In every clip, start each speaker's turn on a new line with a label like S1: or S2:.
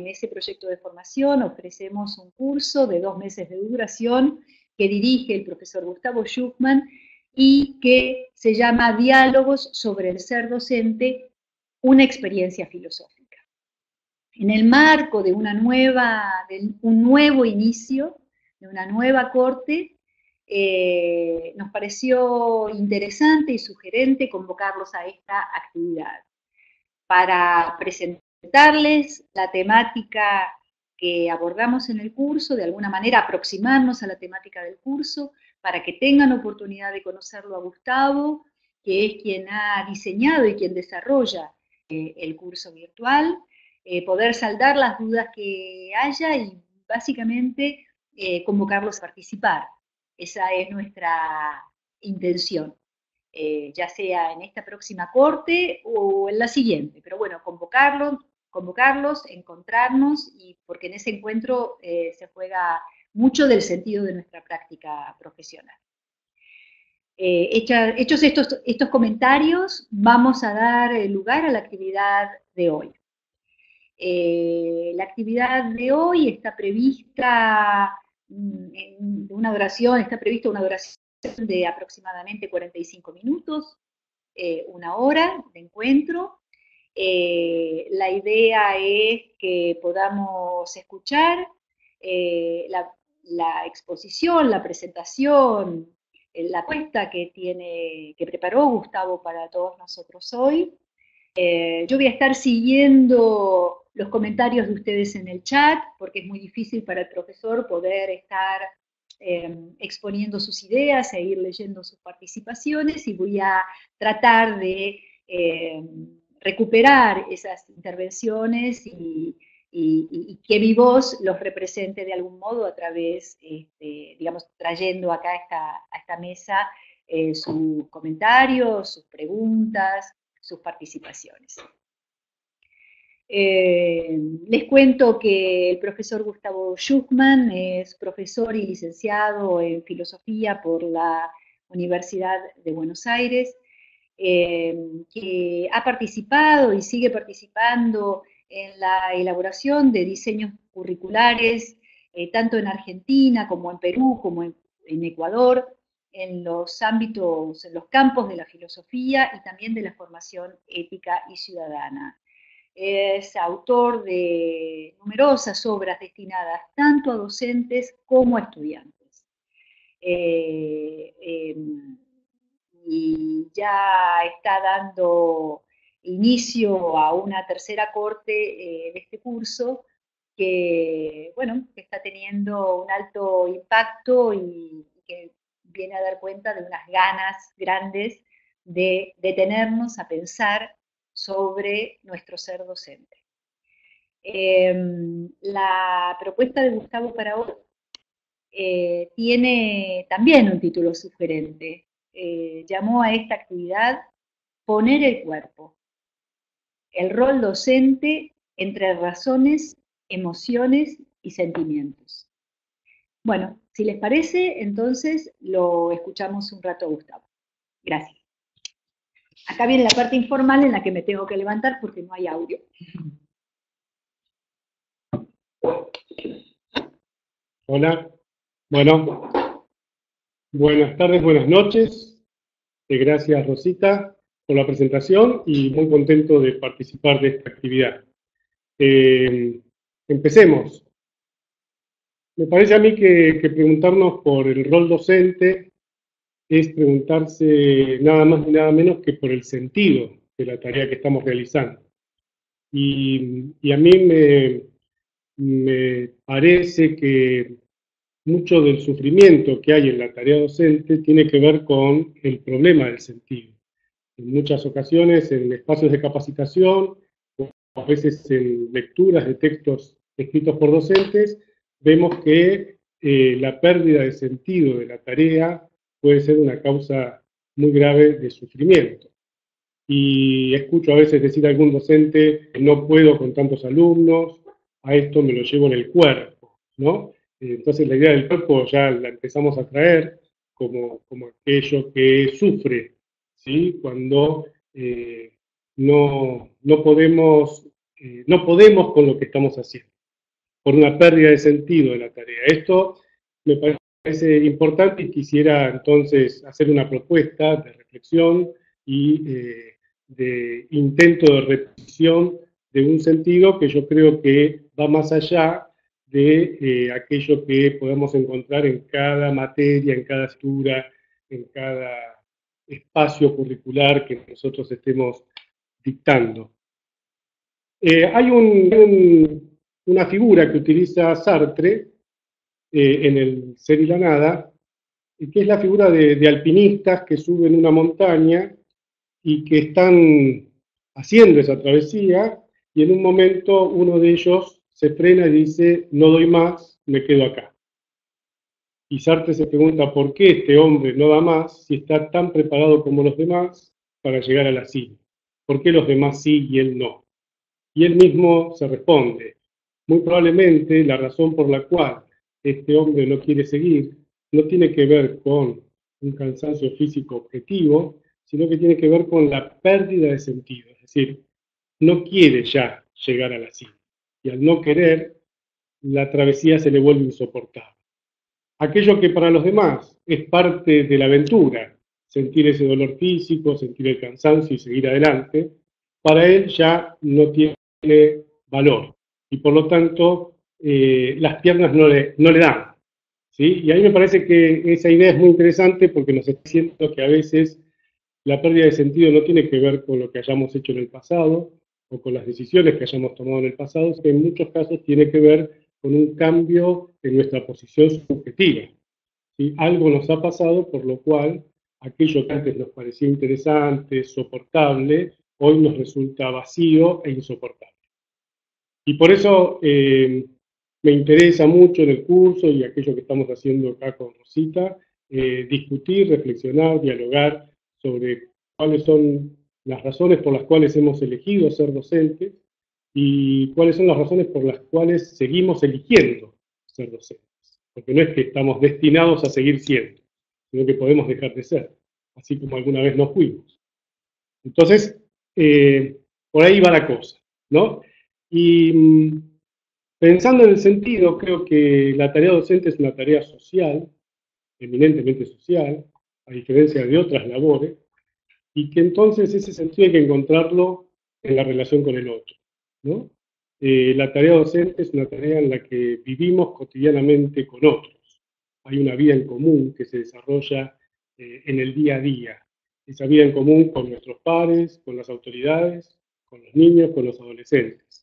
S1: En ese proyecto de formación ofrecemos un curso de 2 meses de duración que dirige el profesor Gustavo Schuchmann y que se llama Diálogos sobre el ser docente, una experiencia filosófica. En el marco de un nuevo inicio, de una nueva corte, nos pareció interesante y sugerente convocarlos a esta actividad para presentarles la temática que abordamos en el curso, de alguna manera aproximarnos a la temática del curso, para que tengan oportunidad de conocerlo a Gustavo, que es quien ha diseñado y quien desarrolla el curso virtual, poder saldar las dudas que haya y básicamente convocarlos a participar. Esa es nuestra intención. Ya sea en esta próxima corte o en la siguiente, pero bueno, convocarlos, encontrarnos, y porque en ese encuentro se juega mucho del sentido de nuestra práctica profesional. Hechos estos comentarios, vamos a dar lugar a la actividad de hoy. La actividad de hoy está prevista una duración de aproximadamente 45 minutos, 1 hora de encuentro. La idea es que podamos escuchar la exposición, la presentación, la puesta que preparó Gustavo para todos nosotros hoy. Yo voy a estar siguiendo los comentarios de ustedes en el chat, porque es muy difícil para el profesor poder estar exponiendo sus ideas e ir leyendo sus participaciones, y voy a tratar de recuperar esas intervenciones y que mi voz los represente de algún modo a través, digamos, trayendo acá a esta mesa sus comentarios, sus preguntas, sus participaciones. Les cuento que el profesor Gustavo Schuchmann es profesor y licenciado en filosofía por la Universidad de Buenos Aires, que ha participado y sigue participando en la elaboración de diseños curriculares, tanto en Argentina como en Perú, como en Ecuador, en los campos de la filosofía y también de la formación ética y ciudadana. Es autor de numerosas obras destinadas tanto a docentes como a estudiantes. Y ya está dando inicio a una tercera corte de este curso que, bueno, que está teniendo un alto impacto y que viene a dar cuenta de unas ganas grandes de detenernos a pensar sobre nuestro ser docente. La propuesta de Gustavo para hoy tiene también un título sugerente. Llamó a esta actividad Poner el cuerpo, el rol docente entre razones, emociones y sentimientos. Bueno, si les parece, entonces lo escuchamos un rato a Gustavo. Gracias. Acá viene la parte informal en la que me tengo que levantar porque no hay audio.
S2: Hola, bueno, buenas tardes, buenas noches. Gracias, Rosita, por la presentación y muy contento de participar de esta actividad. Empecemos. Me parece a mí que preguntarnos por el rol docente es preguntarse nada más ni nada menos que por el sentido de la tarea que estamos realizando. Y a mí me parece que mucho del sufrimiento que hay en la tarea docente tiene que ver con el problema del sentido. En muchas ocasiones, en espacios de capacitación, o a veces en lecturas de textos escritos por docentes, vemos que la pérdida de sentido de la tarea puede ser una causa muy grave de sufrimiento. Y escucho a veces decir a algún docente, no puedo con tantos alumnos, a esto me lo llevo en el cuerpo, ¿no? Entonces la idea del cuerpo ya la empezamos a traer como aquello que sufre, ¿sí? Cuando no podemos con lo que estamos haciendo. por una pérdida de sentido de la tarea. Esto me parece importante y quisiera entonces hacer una propuesta de reflexión y de intento de repetición de un sentido que yo creo que va más allá de aquello que podemos encontrar en cada materia, en cada estructura, en cada espacio curricular que nosotros estemos dictando. Hay una figura que utiliza Sartre en el Ser y la Nada, que es la figura de alpinistas que suben una montaña y que están haciendo esa travesía, y en un momento uno de ellos se frena y dice, no doy más, me quedo acá. Y Sartre se pregunta por qué este hombre no da más si está tan preparado como los demás para llegar a la cima. ¿Por qué los demás sí y él no? Y él mismo se responde, muy probablemente la razón por la cual este hombre no quiere seguir no tiene que ver con un cansancio físico objetivo, sino que tiene que ver con la pérdida de sentido. Es decir, no quiere ya llegar a la cima. Y al no querer, la travesía se le vuelve insoportable. Aquello que para los demás es parte de la aventura, sentir ese dolor físico, sentir el cansancio y seguir adelante, para él ya no tiene valor. Y por lo tanto, las piernas no le dan. ¿Sí? Y a mí me parece que esa idea es muy interesante porque nos está diciendo que a veces la pérdida de sentido no tiene que ver con lo que hayamos hecho en el pasado o con las decisiones que hayamos tomado en el pasado, sino que en muchos casos tiene que ver con un cambio en nuestra posición subjetiva. ¿Sí? Algo nos ha pasado por lo cual aquello que antes nos parecía interesante, soportable, hoy nos resulta vacío e insoportable. Y por eso me interesa mucho en el curso y aquello que estamos haciendo acá con Rosita, discutir, reflexionar, dialogar sobre cuáles son las razones por las cuales hemos elegido ser docentes y cuáles son las razones por las cuales seguimos eligiendo ser docentes. Porque no es que estamos destinados a seguir siendo, sino que podemos dejar de ser, así como alguna vez nos fuimos. Entonces, por ahí va la cosa, ¿no? Y pensando en el sentido, creo que la tarea docente es una tarea social, eminentemente social, a diferencia de otras labores, y que entonces ese sentido hay que encontrarlo en la relación con el otro, ¿no? La tarea docente es una tarea en la que vivimos cotidianamente con otros. Hay una vida en común que se desarrolla en el día a día. Esa vida en común con nuestros pares, con las autoridades, con los niños, con los adolescentes.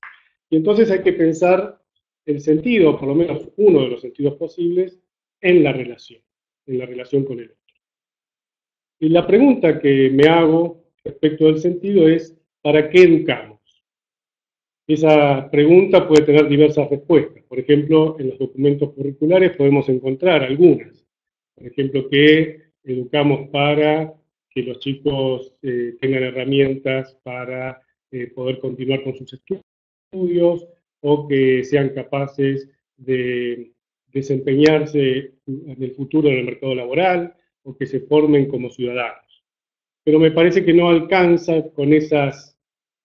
S2: Y entonces hay que pensar el sentido, por lo menos uno de los sentidos posibles, en la relación con el otro. Y la pregunta que me hago respecto del sentido es, ¿para qué educamos? Esa pregunta puede tener diversas respuestas. Por ejemplo, en los documentos curriculares podemos encontrar algunas. Por ejemplo, que educamos para que los chicos tengan herramientas para poder continuar con sus estudios o que sean capaces de desempeñarse en el futuro en el mercado laboral o que se formen como ciudadanos. Pero me parece que no alcanza con esas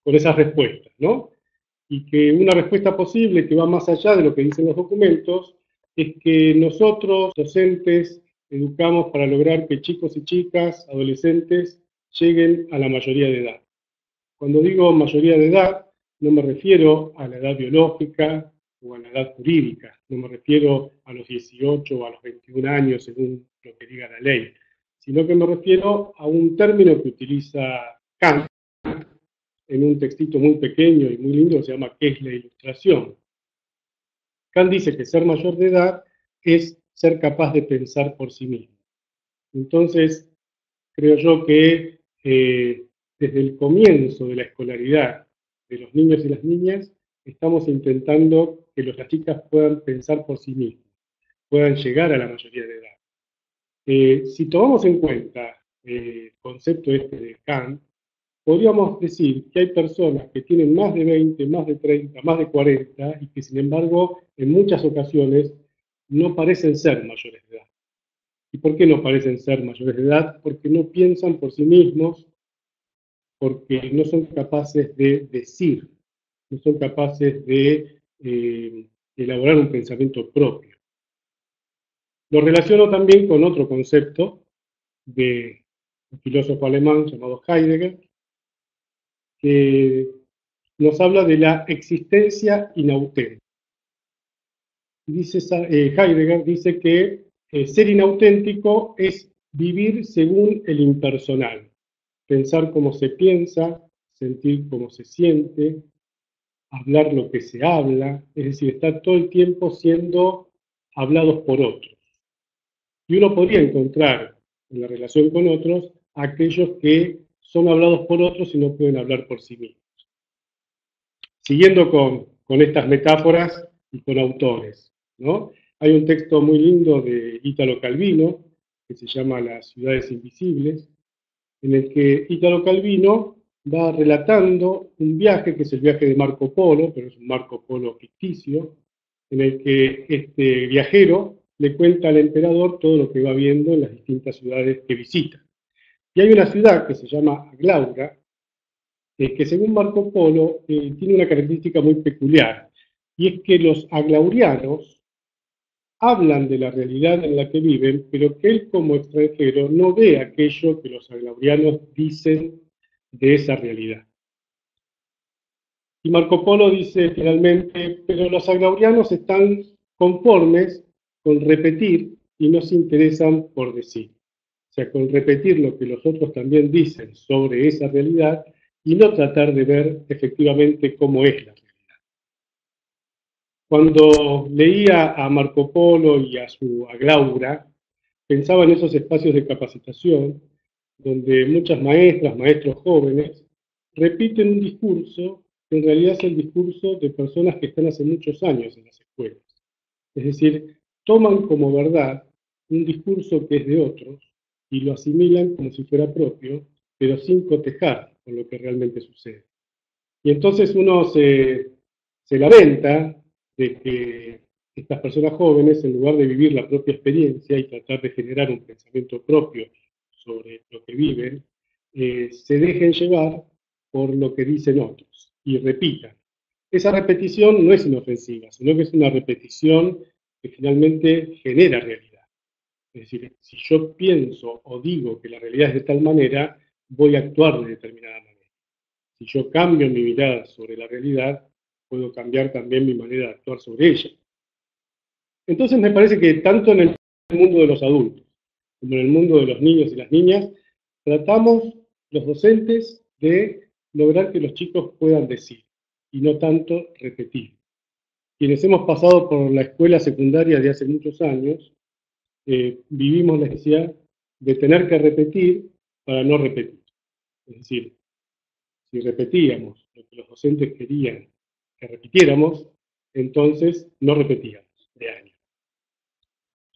S2: respuestas, ¿no? Y que una respuesta posible que va más allá de lo que dicen los documentos es que nosotros, docentes, educamos para lograr que chicos y chicas, adolescentes, lleguen a la mayoría de edad. Cuando digo mayoría de edad, no me refiero a la edad biológica o a la edad jurídica, no me refiero a los 18 o a los 21 años según lo que diga la ley, sino que me refiero a un término que utiliza Kant en un textito muy pequeño y muy lindo que se llama ¿Qué es la ilustración? Kant dice que ser mayor de edad es ser capaz de pensar por sí mismo. Entonces, creo yo que desde el comienzo de la escolaridad de los niños y las niñas, estamos intentando que las chicas puedan pensar por sí mismas, puedan llegar a la mayoría de edad. Si tomamos en cuenta el concepto este de Kant, podríamos decir que hay personas que tienen más de 20, más de 30, más de 40 y que sin embargo en muchas ocasiones no parecen ser mayores de edad. ¿Y por qué no parecen ser mayores de edad? Porque no piensan por sí mismos, porque no son capaces de decir, no son capaces de elaborar un pensamiento propio. Lo relaciono también con otro concepto de un filósofo alemán llamado Heidegger, que nos habla de la existencia inauténtica. Heidegger dice que ser inauténtico es vivir según el impersonal, pensar como se piensa, sentir como se siente, hablar lo que se habla, es decir, estar todo el tiempo siendo hablados por otros. Y uno podría encontrar en la relación con otros aquellos que son hablados por otros y no pueden hablar por sí mismos. Siguiendo con estas metáforas y con autores, ¿no? Hay un texto muy lindo de Italo Calvino, que se llama Las ciudades invisibles, en el que Italo Calvino va relatando un viaje, que es el viaje de Marco Polo, pero es un Marco Polo ficticio, en el que este viajero le cuenta al emperador todo lo que va viendo en las distintas ciudades que visita. Y hay una ciudad que se llama Aglaura, que según Marco Polo tiene una característica muy peculiar, y es que los aglaurianos hablan de la realidad en la que viven, pero que él como extranjero no ve aquello que los aglaurianos dicen de esa realidad. Y Marco Polo dice finalmente, pero los aglaurianos están conformes con repetir y no se interesan por decir. O sea, con repetir lo que los otros también dicen sobre esa realidad y no tratar de ver efectivamente cómo es la realidad. Cuando leía a Marco Polo y a su Aglaura, pensaba en esos espacios de capacitación donde muchas maestras, maestros jóvenes, repiten un discurso que en realidad es el discurso de personas que están hace muchos años en las escuelas. Es decir, toman como verdad un discurso que es de otros y lo asimilan como si fuera propio, pero sin cotejar con lo que realmente sucede. Y entonces uno se lamenta de que estas personas jóvenes, en lugar de vivir la propia experiencia y tratar de generar un pensamiento propio sobre lo que viven, se dejen llevar por lo que dicen otros y repitan. Esa repetición no es inofensiva, sino que es una repetición que finalmente genera realidad. Es decir, si yo pienso o digo que la realidad es de tal manera, voy a actuar de determinada manera. Si yo cambio mi mirada sobre la realidad, puedo cambiar también mi manera de actuar sobre ella. Entonces me parece que tanto en el mundo de los adultos como en el mundo de los niños y las niñas, tratamos los docentes de lograr que los chicos puedan decir y no tanto repetir. Quienes hemos pasado por la escuela secundaria de hace muchos años, vivimos la necesidad de tener que repetir para no repetir. Es decir, si repetíamos lo que los docentes querían que repitiéramos, entonces no repetíamos de año.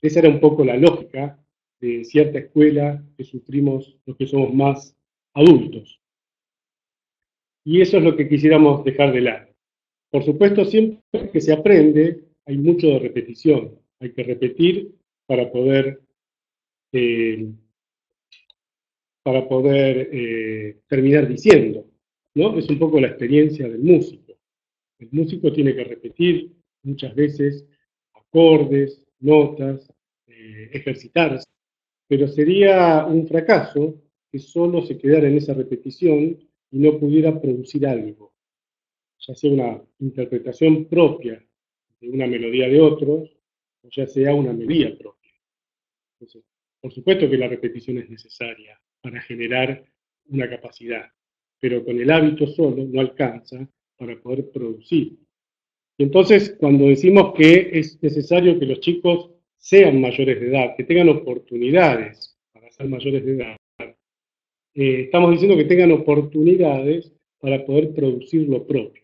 S2: Esa era un poco la lógica de cierta escuela que sufrimos los que somos más adultos. Y eso es lo que quisiéramos dejar de lado. Por supuesto, siempre que se aprende, hay mucho de repetición. Hay que repetir para poder, eh, terminar diciendo, ¿no? Es un poco la experiencia del músico. El músico tiene que repetir muchas veces acordes, notas, ejercitarse, pero sería un fracaso que solo se quedara en esa repetición y no pudiera producir algo, ya sea una interpretación propia de una melodía de otros, o ya sea una melodía propia. Entonces, por supuesto que la repetición es necesaria para generar una capacidad, pero con el hábito solo no alcanza para poder producir. Y entonces, cuando decimos que es necesario que los chicos sean mayores de edad, que tengan oportunidades para ser mayores de edad, estamos diciendo que tengan oportunidades para poder producir lo propio.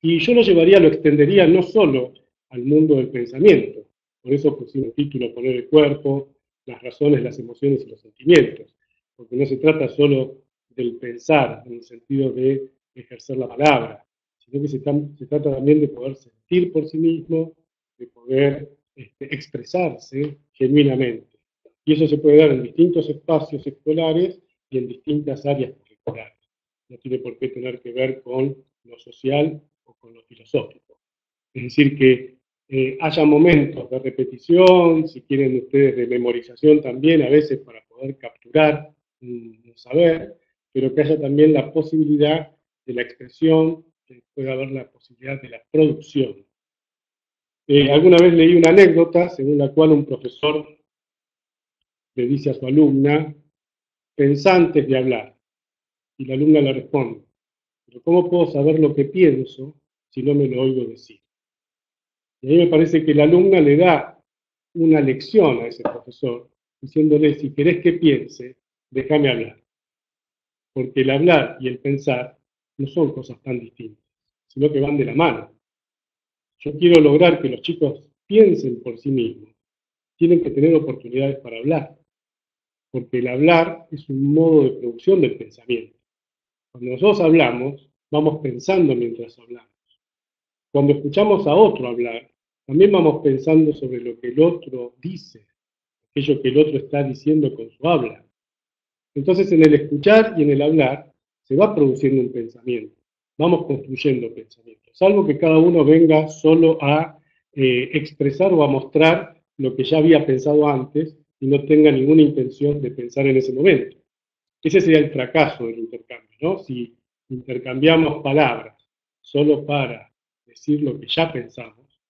S2: Y yo lo llevaría, lo extendería no solo al mundo del pensamiento, por eso pusimos el título Poner el cuerpo, las razones, las emociones y los sentimientos, porque no se trata solo del pensar en el sentido de ejercer la palabra, sino que se trata también de poder sentir por sí mismo, de poder expresarse genuinamente. Y eso se puede dar en distintos espacios escolares y en distintas áreas curriculares. No tiene por qué tener que ver con lo social o con lo filosófico. Es decir, que haya momentos de repetición, si quieren ustedes de memorización también, a veces para poder capturar un saber, pero que haya también la posibilidad de la expresión, que pueda haber la posibilidad de la producción. Alguna vez leí una anécdota según la cual un profesor le dice a su alumna, pensá antes de hablar, y la alumna le responde, pero ¿cómo puedo saber lo que pienso si no me lo oigo decir? Y ahí me parece que la alumna le da una lección a ese profesor, diciéndole, si querés que piense, déjame hablar. Porque el hablar y el pensar no son cosas tan distintas, sino que van de la mano. Yo quiero lograr que los chicos piensen por sí mismos. Tienen que tener oportunidades para hablar, porque el hablar es un modo de producción del pensamiento. Cuando nosotros hablamos, vamos pensando mientras hablamos. Cuando escuchamos a otro hablar, también vamos pensando sobre lo que el otro dice, aquello que el otro está diciendo con su habla. Entonces, en el escuchar y en el hablar, se va produciendo un pensamiento. Vamos construyendo pensamientos, salvo que cada uno venga solo a expresar o a mostrar lo que ya había pensado antes y no tenga ninguna intención de pensar en ese momento. Ese sería el fracaso del intercambio, ¿no? Si intercambiamos palabras solo para decir lo que ya pensamos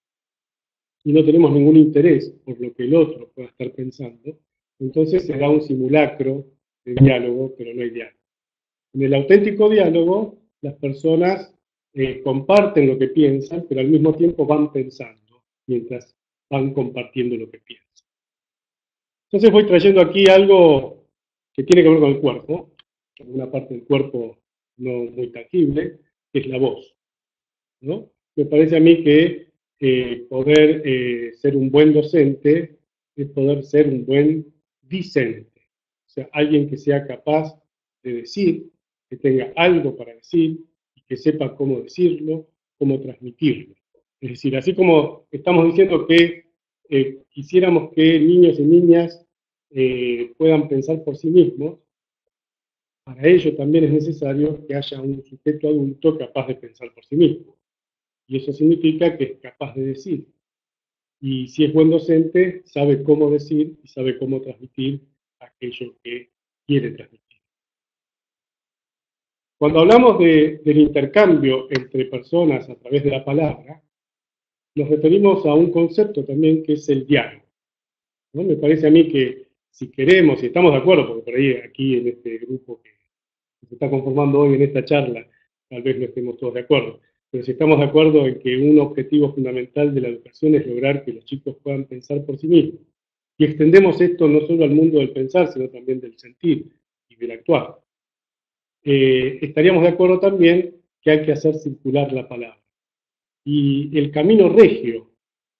S2: y no tenemos ningún interés por lo que el otro pueda estar pensando, entonces será un simulacro de diálogo, pero no hay diálogo. En el auténtico diálogo, las personas comparten lo que piensan, pero al mismo tiempo van pensando mientras van compartiendo lo que piensan. Entonces voy trayendo aquí algo que tiene que ver con el cuerpo, una parte del cuerpo no muy tangible, que es la voz, ¿no? Me parece a mí que poder ser un buen docente es poder ser un buen discente, o sea, alguien que sea capaz de decir, que tenga algo para decir y que sepa cómo decirlo, cómo transmitirlo. Es decir, así como estamos diciendo que quisiéramos que niños y niñas puedan pensar por sí mismos, para ello también es necesario que haya un sujeto adulto capaz de pensar por sí mismo. Y eso significa que es capaz de decir. Y si es buen docente, sabe cómo decir y sabe cómo transmitir aquello que quiere transmitir. Cuando hablamos del intercambio entre personas a través de la palabra, nos referimos a un concepto también que es el diálogo, ¿no? Me parece a mí que si queremos, si estamos de acuerdo, porque por ahí aquí en este grupo que se está conformando hoy en esta charla, tal vez no estemos todos de acuerdo, pero si estamos de acuerdo en que un objetivo fundamental de la educación es lograr que los chicos puedan pensar por sí mismos, y extendemos esto no solo al mundo del pensar, sino también del sentir y del actuar, estaríamos de acuerdo también que hay que hacer circular la palabra. Y el camino regio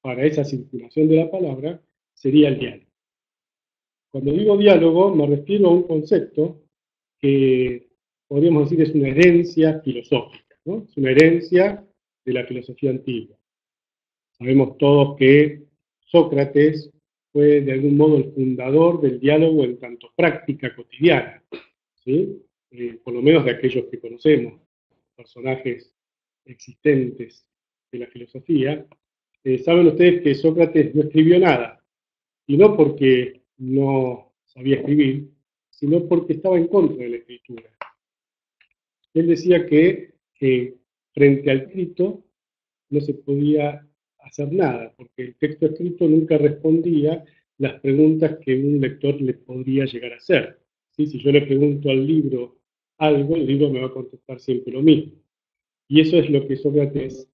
S2: para esa circulación de la palabra sería el diálogo. Cuando digo diálogo me refiero a un concepto que podríamos decir es una herencia filosófica, ¿no? Es una herencia de la filosofía antigua. Sabemos todos que Sócrates fue de algún modo el fundador del diálogo en tanto práctica cotidiana, ¿sí? Por lo menos de aquellos que conocemos, personajes existentes de la filosofía. Saben ustedes que Sócrates no escribió nada, y no porque no sabía escribir, sino porque estaba en contra de la escritura. Él decía que frente al escrito no se podía hacer nada, porque el texto escrito nunca respondía las preguntas que un lector le podría llegar a hacer. ¿Sí? Si yo le pregunto al libro algo, el libro me va a contestar siempre lo mismo. Y eso es lo que Sócrates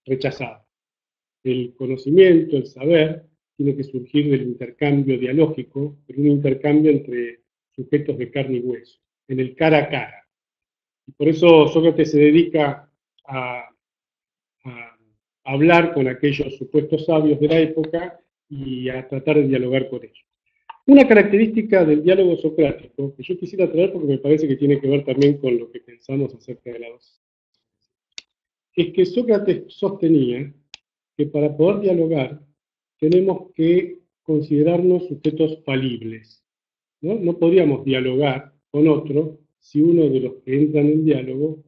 S2: rechazaba. El conocimiento, el saber, tiene que surgir del intercambio dialógico, pero un intercambio entre sujetos de carne y hueso, en el cara a cara. Y por eso Sócrates se dedica a hablar con aquellos supuestos sabios de la época y a tratar de dialogar con ellos. Una característica del diálogo socrático que yo quisiera traer porque me parece que tiene que ver también con lo que pensamos acerca de la docencia, es que Sócrates sostenía que para poder dialogar tenemos que considerarnos sujetos falibles, ¿no? No podríamos dialogar con otro si uno de los que entran en diálogo,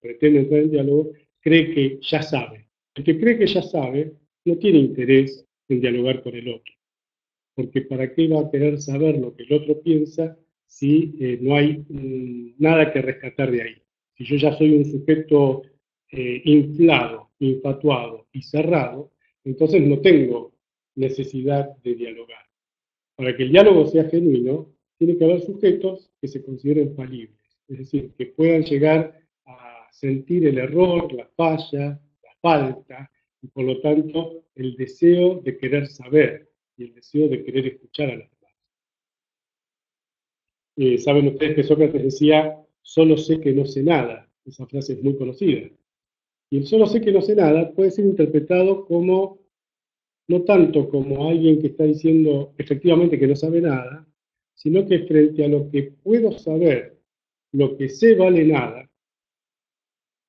S2: pretende entrar en diálogo, cree que ya sabe, El que cree que ya sabe no tiene interés en dialogar con el otro, porque ¿para qué va a querer saber lo que el otro piensa si no hay nada que rescatar de ahí? Si yo ya soy un sujeto inflado, infatuado y cerrado, entonces no tengo necesidad de dialogar. Para que el diálogo sea genuino, tiene que haber sujetos que se consideren falibles, es decir, que puedan llegar a sentir el error, la falla, la falta, y por lo tanto el deseo de querer saber y el deseo de querer escuchar a los demás. Saben ustedes que Sócrates decía, solo sé que no sé nada. Esa frase es muy conocida. Y el solo sé que no sé nada puede ser interpretado como, no tanto como alguien que está diciendo efectivamente que no sabe nada, sino que frente a lo que puedo saber, lo que sé vale nada,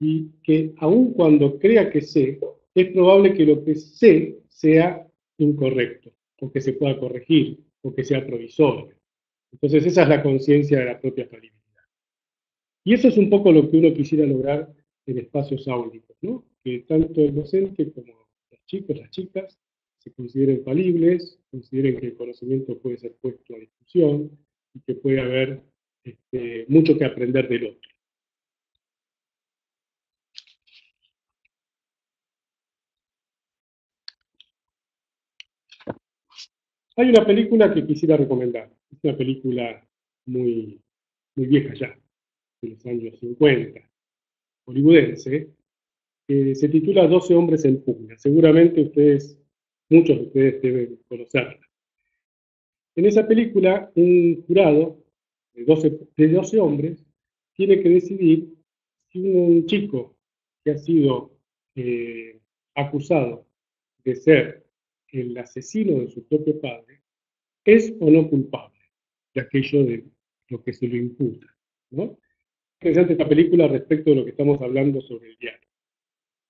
S2: y que aun cuando crea que sé, es probable que lo que sé sea incorrecto, o que se pueda corregir, o que sea provisorio. Entonces esa es la conciencia de la propia falibilidad. Y eso es un poco lo que uno quisiera lograr en espacios áulicos, ¿no? Que tanto el docente como los chicos, las chicas, se consideren falibles, consideren que el conocimiento puede ser puesto a discusión y que puede haber mucho que aprender del otro. Hay una película que quisiera recomendar, es una película muy, muy vieja ya, de los años 50, hollywoodense, que se titula 12 hombres en pugna. Seguramente muchos de ustedes deben conocerla. En esa película, un jurado de 12 hombres tiene que decidir si un chico que ha sido acusado de ser el asesino de su propio padre es o no culpable de aquello de lo que se le imputa, ¿no? Interesante esta película respecto de lo que estamos hablando sobre el diálogo,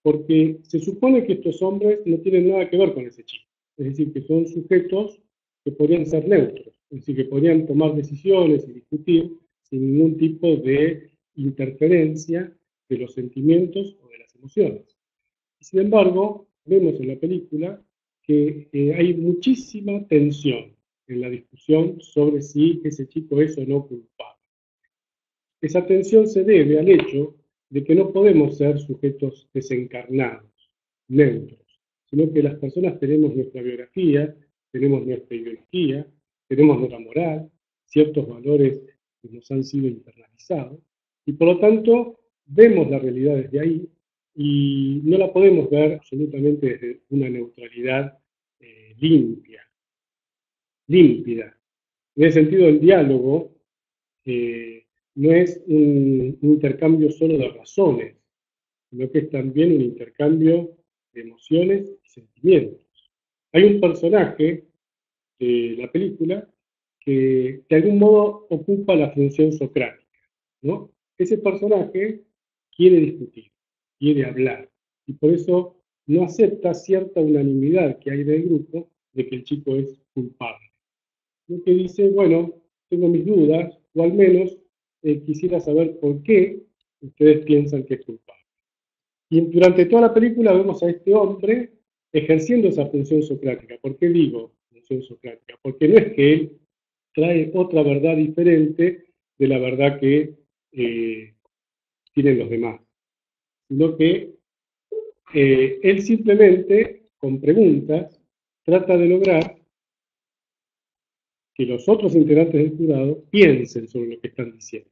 S2: porque se supone que estos hombres no tienen nada que ver con ese chico, es decir, que son sujetos que podrían ser neutros, es decir, que podrían tomar decisiones y discutir sin ningún tipo de interferencia de los sentimientos o de las emociones. Y sin embargo, vemos en la película que hay muchísima tensión en la discusión sobre si ese chico es o no culpable. Esa tensión se debe al hecho de que no podemos ser sujetos desencarnados, neutros, sino que las personas tenemos nuestra biografía, tenemos nuestra ideología, tenemos nuestra moral, ciertos valores que nos han sido internalizados, y por lo tanto vemos la realidad desde ahí y no la podemos ver absolutamente desde una neutralidad límpida. En ese sentido, el diálogo no es un intercambio solo de razones, sino que es también un intercambio de emociones y sentimientos. Hay un personaje de la película que de algún modo ocupa la función socrática, ¿no? Ese personaje quiere discutir, quiere hablar, y por eso no acepta cierta unanimidad que hay del grupo de que el chico es culpable. Lo que dice, bueno, tengo mis dudas, o al menos quisiera saber por qué ustedes piensan que es culpable. Y durante toda la película vemos a este hombre ejerciendo esa función socrática. ¿Por qué digo función socrática? Porque no es que él trae otra verdad diferente de la verdad que tienen los demás, sino que él simplemente, con preguntas, trata de lograr que los otros integrantes del jurado piensen sobre lo que están diciendo,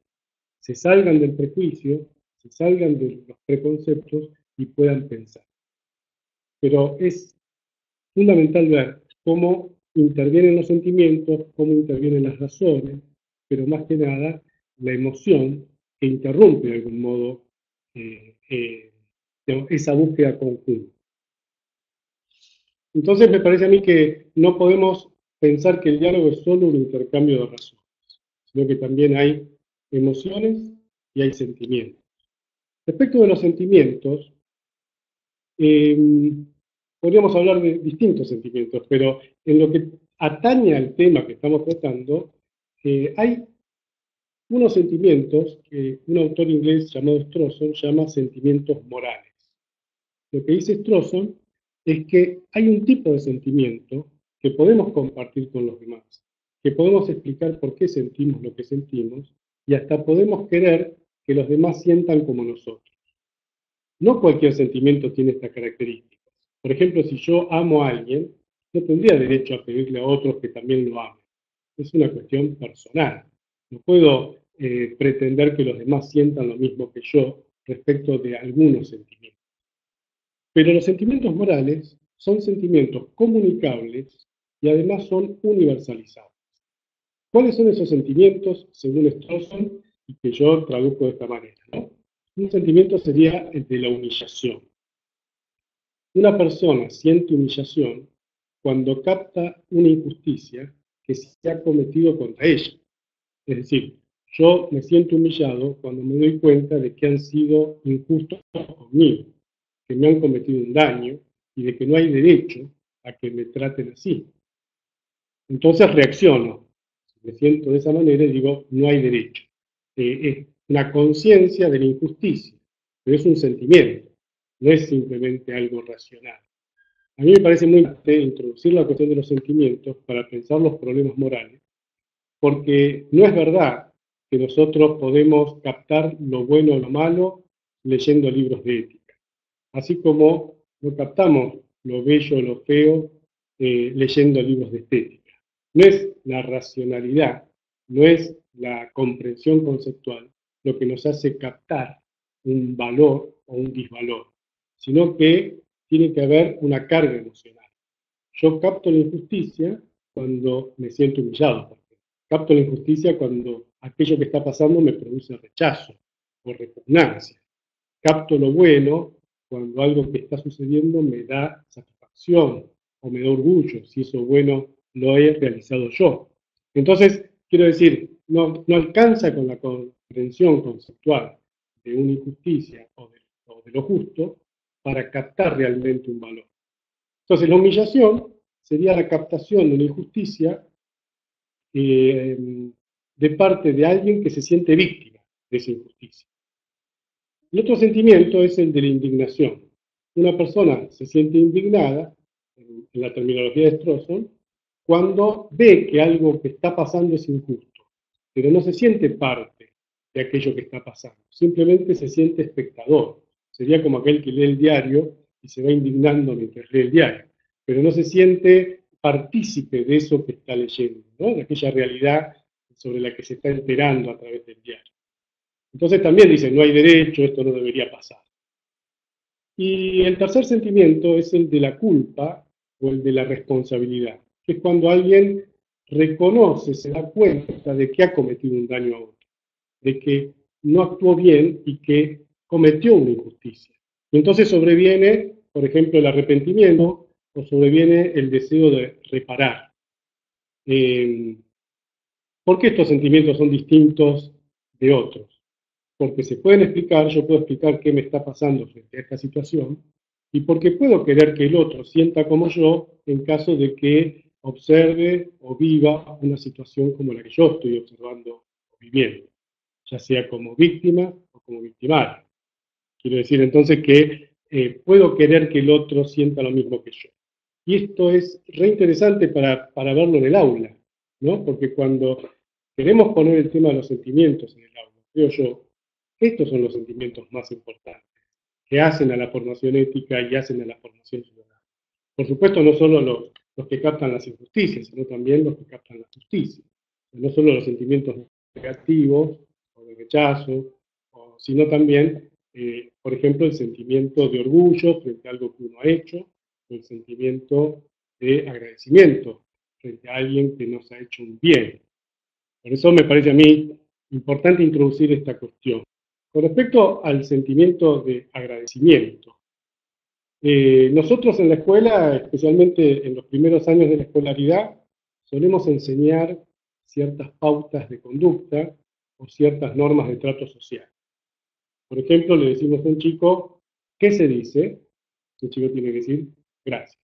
S2: se salgan del prejuicio, se salgan de los preconceptos y puedan pensar. Pero es fundamental ver cómo intervienen los sentimientos, cómo intervienen las razones, pero más que nada la emoción que interrumpe de algún modo esa búsqueda conjunta. Entonces me parece a mí que no podemos pensar que el diálogo es solo un intercambio de razones, sino que también hay emociones y hay sentimientos. Respecto de los sentimientos, podríamos hablar de distintos sentimientos, pero en lo que atañe al tema que estamos tratando, hay unos sentimientos que un autor inglés llamado Strawson llama sentimientos morales. Lo que dice Strawson es que hay un tipo de sentimiento que podemos compartir con los demás, que podemos explicar por qué sentimos lo que sentimos y hasta podemos querer que los demás sientan como nosotros. No cualquier sentimiento tiene estas características. Por ejemplo, si yo amo a alguien, no tendría derecho a pedirle a otros que también lo amen. Es una cuestión personal. No puedo pretender que los demás sientan lo mismo que yo respecto de algunos sentimientos. Pero los sentimientos morales son sentimientos comunicables y además son universalizables. ¿Cuáles son esos sentimientos, según Strawson, y que yo traduzco de esta manera, ¿no? Un sentimiento sería el de la humillación. Una persona siente humillación cuando capta una injusticia que se ha cometido contra ella. Es decir, yo me siento humillado cuando me doy cuenta de que han sido injustos conmigo, que me han cometido un daño y de que no hay derecho a que me traten así. Entonces reacciono, me siento de esa manera y digo, no hay derecho. Es una conciencia de la injusticia, pero es un sentimiento, no es simplemente algo racional. A mí me parece muy importante introducir la cuestión de los sentimientos para pensar los problemas morales, porque no es verdad que nosotros podemos captar lo bueno o lo malo leyendo libros de ética, así como no captamos lo bello o lo feo leyendo libros de estética. No es la racionalidad, no es la comprensión conceptual lo que nos hace captar un valor o un disvalor, sino que tiene que haber una carga emocional. Yo capto la injusticia cuando me siento humillado. Capto la injusticia cuando aquello que está pasando me produce rechazo o repugnancia. Capto lo bueno cuando algo que está sucediendo me da satisfacción o me da orgullo, si eso bueno lo he realizado yo. Entonces, quiero decir, no alcanza con la comprensión conceptual de una injusticia o de lo justo para captar realmente un valor. Entonces, la humillación sería la captación de una injusticia de parte de alguien que se siente víctima de esa injusticia. El otro sentimiento es el de la indignación. Una persona se siente indignada, en la terminología de Strawson, cuando ve que algo que está pasando es injusto, pero no se siente parte de aquello que está pasando, simplemente se siente espectador. Sería como aquel que lee el diario y se va indignando mientras lee el diario, pero no se siente partícipe de eso que está leyendo, ¿no? De aquella realidad sobre la que se está enterando a través del diario. Entonces también dice, no hay derecho, esto no debería pasar. Y el tercer sentimiento es el de la culpa o el de la responsabilidad, que es cuando alguien reconoce, se da cuenta de que ha cometido un daño a otro, de que no actuó bien y que cometió una injusticia. Y entonces sobreviene, por ejemplo, el arrepentimiento o sobreviene el deseo de reparar. ¿Por qué estos sentimientos son distintos de otros? Porque se pueden explicar, yo puedo explicar qué me está pasando frente a esta situación, y porque puedo querer que el otro sienta como yo en caso de que observe o viva una situación como la que yo estoy observando o viviendo, ya sea como víctima o como victimario. Quiero decir entonces que puedo querer que el otro sienta lo mismo que yo. Y esto es re interesante para verlo en el aula, ¿no? Porque cuando queremos poner el tema de los sentimientos en el aula, creo yo, estos son los sentimientos más importantes que hacen a la formación ética y hacen a la formación ciudadana. Por supuesto, no solo los que captan las injusticias, sino también los que captan la justicia. No solo los sentimientos negativos o de rechazo, sino también, por ejemplo, el sentimiento de orgullo frente a algo que uno ha hecho, o el sentimiento de agradecimiento frente a alguien que nos ha hecho un bien. Por eso me parece a mí importante introducir esta cuestión. Con respecto al sentimiento de agradecimiento, nosotros en la escuela, especialmente en los primeros años de la escolaridad, solemos enseñar ciertas pautas de conducta o ciertas normas de trato social. Por ejemplo, le decimos a un chico, ¿qué se dice? El chico tiene que decir, gracias.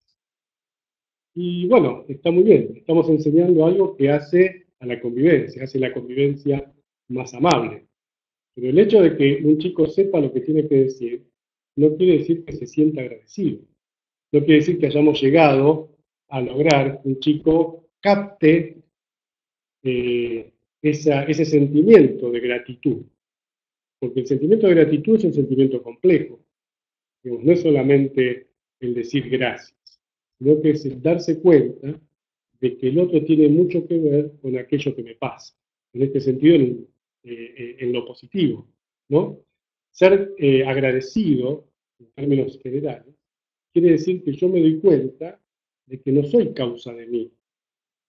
S2: Y bueno, está muy bien, estamos enseñando algo que hace a la convivencia más amable. Pero el hecho de que un chico sepa lo que tiene que decir no quiere decir que se sienta agradecido. No quiere decir que hayamos llegado a lograr que un chico capte ese sentimiento de gratitud. Porque el sentimiento de gratitud es un sentimiento complejo. Digamos, no es solamente el decir gracias, sino que es el darse cuenta de que el otro tiene mucho que ver con aquello que me pasa. En este sentido, en lo positivo, ¿no? Ser agradecido, en términos generales, quiere decir que yo me doy cuenta de que no soy causa de mí,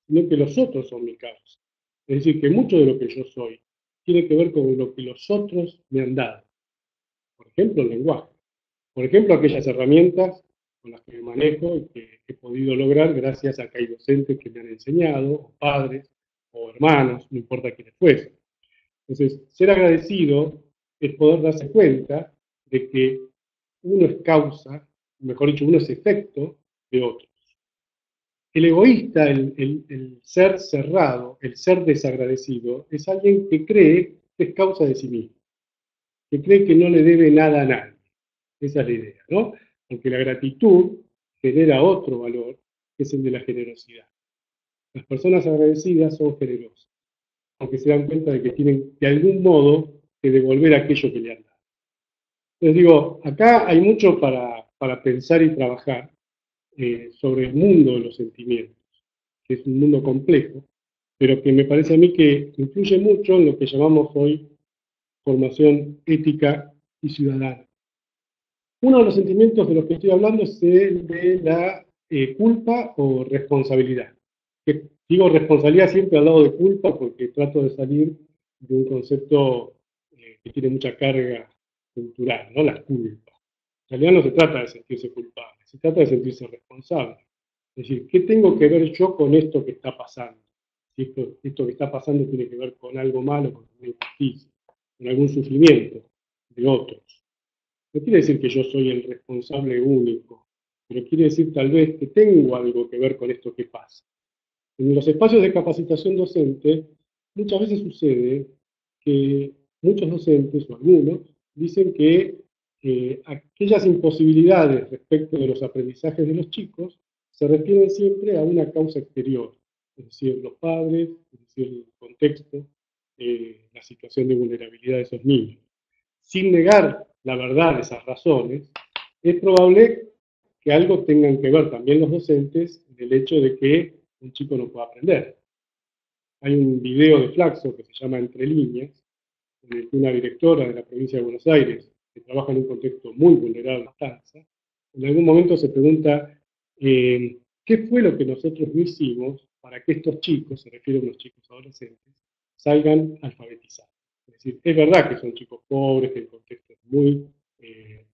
S2: sino que los otros son mi causa. Es decir, que mucho de lo que yo soy tiene que ver con lo que los otros me han dado. Por ejemplo, el lenguaje. Por ejemplo, aquellas herramientas con las que me manejo y que he podido lograr gracias a que hay docentes que me han enseñado, o padres, o hermanos, no importa quiénes fuesen. Entonces, ser agradecido es poder darse cuenta de que uno es causa, mejor dicho, uno es efecto de otros. El egoísta, el ser cerrado, el ser desagradecido, es alguien que cree que es causa de sí mismo, que cree que no le debe nada a nadie. Esa es la idea, ¿no? Porque la gratitud genera otro valor, que es el de la generosidad. Las personas agradecidas son generosas, porque se dan cuenta de que tienen de algún modo que devolver aquello que le han dado. Entonces digo, acá hay mucho para pensar y trabajar sobre el mundo de los sentimientos, que es un mundo complejo, pero que me parece a mí que influye mucho en lo que llamamos hoy formación ética y ciudadana. Uno de los sentimientos de los que estoy hablando es el de la culpa o responsabilidad. Que digo responsabilidad siempre al lado de culpa porque trato de salir de un concepto que tiene mucha carga cultural, ¿no? La culpa. En realidad no se trata de sentirse culpable, se trata de sentirse responsable. Es decir, ¿qué tengo que ver yo con esto que está pasando? Si esto que está pasando tiene que ver con algo malo, con una injusticia, con algún sufrimiento de otros. No quiere decir que yo soy el responsable único, pero quiere decir tal vez que tengo algo que ver con esto que pasa. En los espacios de capacitación docente, muchas veces sucede que muchos docentes, o algunos, dicen que aquellas imposibilidades respecto de los aprendizajes de los chicos se refieren siempre a una causa exterior, es decir, los padres, es decir, el contexto, la situación de vulnerabilidad de esos niños. Sin negar la verdad de esas razones, es probable que algo tengan que ver también los docentes del hecho de que un chico no pueda aprender. Hay un video de Flaxo que se llama Entre líneas, en el que una directora de la provincia de Buenos Aires, que trabaja en un contexto muy vulnerable a la danza, en algún momento se pregunta qué fue lo que nosotros no hicimos para que estos chicos, se refiere a unos chicos adolescentes, salgan alfabetizados. Es decir, es verdad que son chicos pobres, que el contexto es muy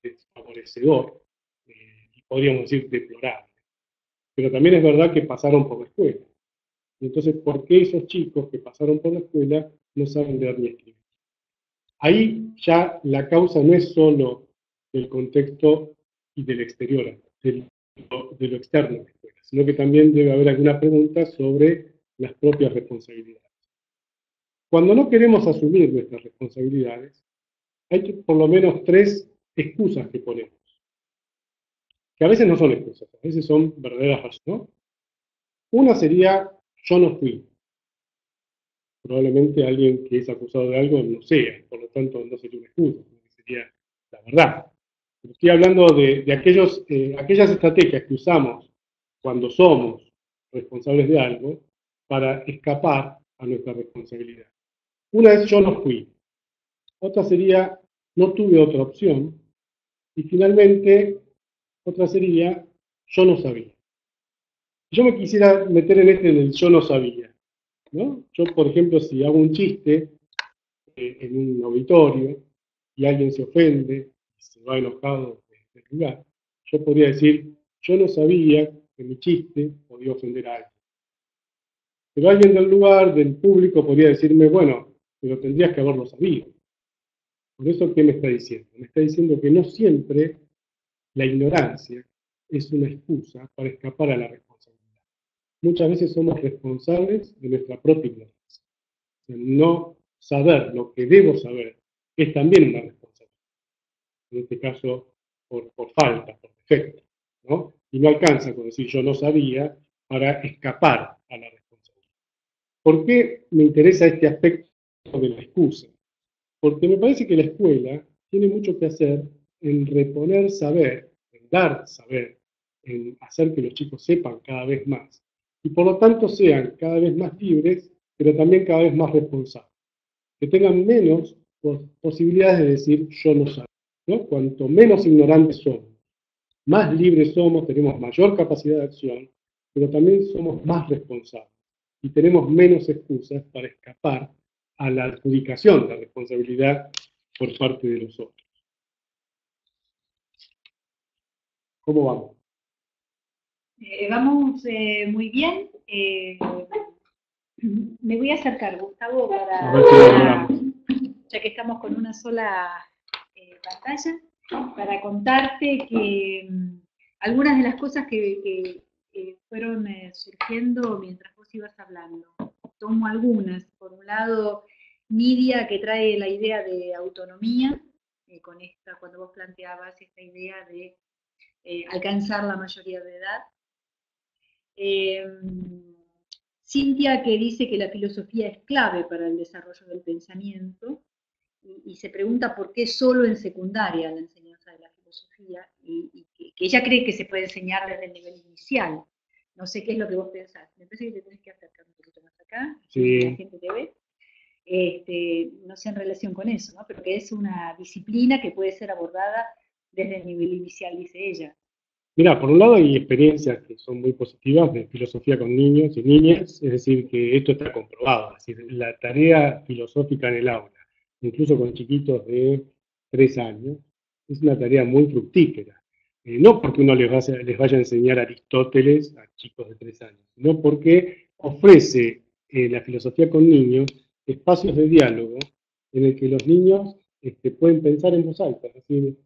S2: desfavorecedor, y podríamos decir deplorable, pero también es verdad que pasaron por la escuela. Entonces, ¿por qué esos chicos que pasaron por la escuela no saben leer ni escribir? Ahí ya la causa no es solo del contexto y del exterior, de lo externo a la escuela, sino que también debe haber alguna pregunta sobre las propias responsabilidades. Cuando no queremos asumir nuestras responsabilidades, hay por lo menos 3 excusas que ponemos, que a veces no son excusas, a veces son verdaderas razones, ¿no? Una sería, yo no fui. Probablemente alguien que es acusado de algo no sea, por lo tanto no sería una excusa, sería la verdad. Pero estoy hablando de aquellas estrategias que usamos cuando somos responsables de algo para escapar a nuestra responsabilidad. Una es yo no fui, otra sería no tuve otra opción y finalmente otra sería yo no sabía. Yo me quisiera meter en del yo no sabía, ¿no? Yo, por ejemplo, si hago un chiste en un auditorio y alguien se ofende y se va enojado del lugar, yo podría decir, yo no sabía que mi chiste podía ofender a alguien. Pero alguien del lugar, del público, podría decirme, bueno, pero tendrías que haberlo sabido. Por eso, ¿qué me está diciendo? Me está diciendo que no siempre la ignorancia es una excusa para escapar a la responsabilidad. Muchas veces somos responsables de nuestra propia ignorancia. No saber lo que debo saber es también una responsabilidad. En este caso, por falta, por defecto, ¿no? Y no alcanza con decir yo no sabía para escapar a la responsabilidad. ¿Por qué me interesa este aspecto de la excusa? Porque me parece que la escuela tiene mucho que hacer en reponer saber, en dar saber, en hacer que los chicos sepan cada vez más y por lo tanto sean cada vez más libres, pero también cada vez más responsables, que tengan menos posibilidades de decir yo no sabía, ¿no? Cuanto menos ignorantes somos, más libres somos, tenemos mayor capacidad de acción, pero también somos más responsables y tenemos menos excusas para escapar a la adjudicación de la responsabilidad por parte de los otros. ¿Cómo vamos?
S1: Vamos muy bien. Me voy a acercar, Gustavo, ya que estamos con una sola pantalla, para contarte que algunas de las cosas que fueron surgiendo mientras vos ibas hablando. Tomo algunas. Por un lado, Nidia, que trae la idea de autonomía, con esta, cuando vos planteabas esta idea de alcanzar la mayoría de edad. Cintia, que dice que la filosofía es clave para el desarrollo del pensamiento, y se pregunta por qué solo en secundaria la enseñanza de la filosofía, y que ella cree que se puede enseñar desde el nivel inicial. No sé qué es lo que vos pensás. Me parece que te tenés que acercar un poquito más acá,
S2: sí.
S1: La gente te ve. No sé en relación con eso, ¿no? Pero que es una disciplina que puede ser abordada desde el nivel inicial, dice ella.
S2: Mira, por un lado hay experiencias que son muy positivas de filosofía con niños y niñas, es decir, que esto está comprobado, es decir, la tarea filosófica en el aula, incluso con chiquitos de 3 años, es una tarea muy fructífera. No porque uno les vaya a enseñar a Aristóteles a chicos de 3 años, sino porque ofrece la filosofía con niños espacios de diálogo en el que los niños pueden pensar en voz alta, es decir,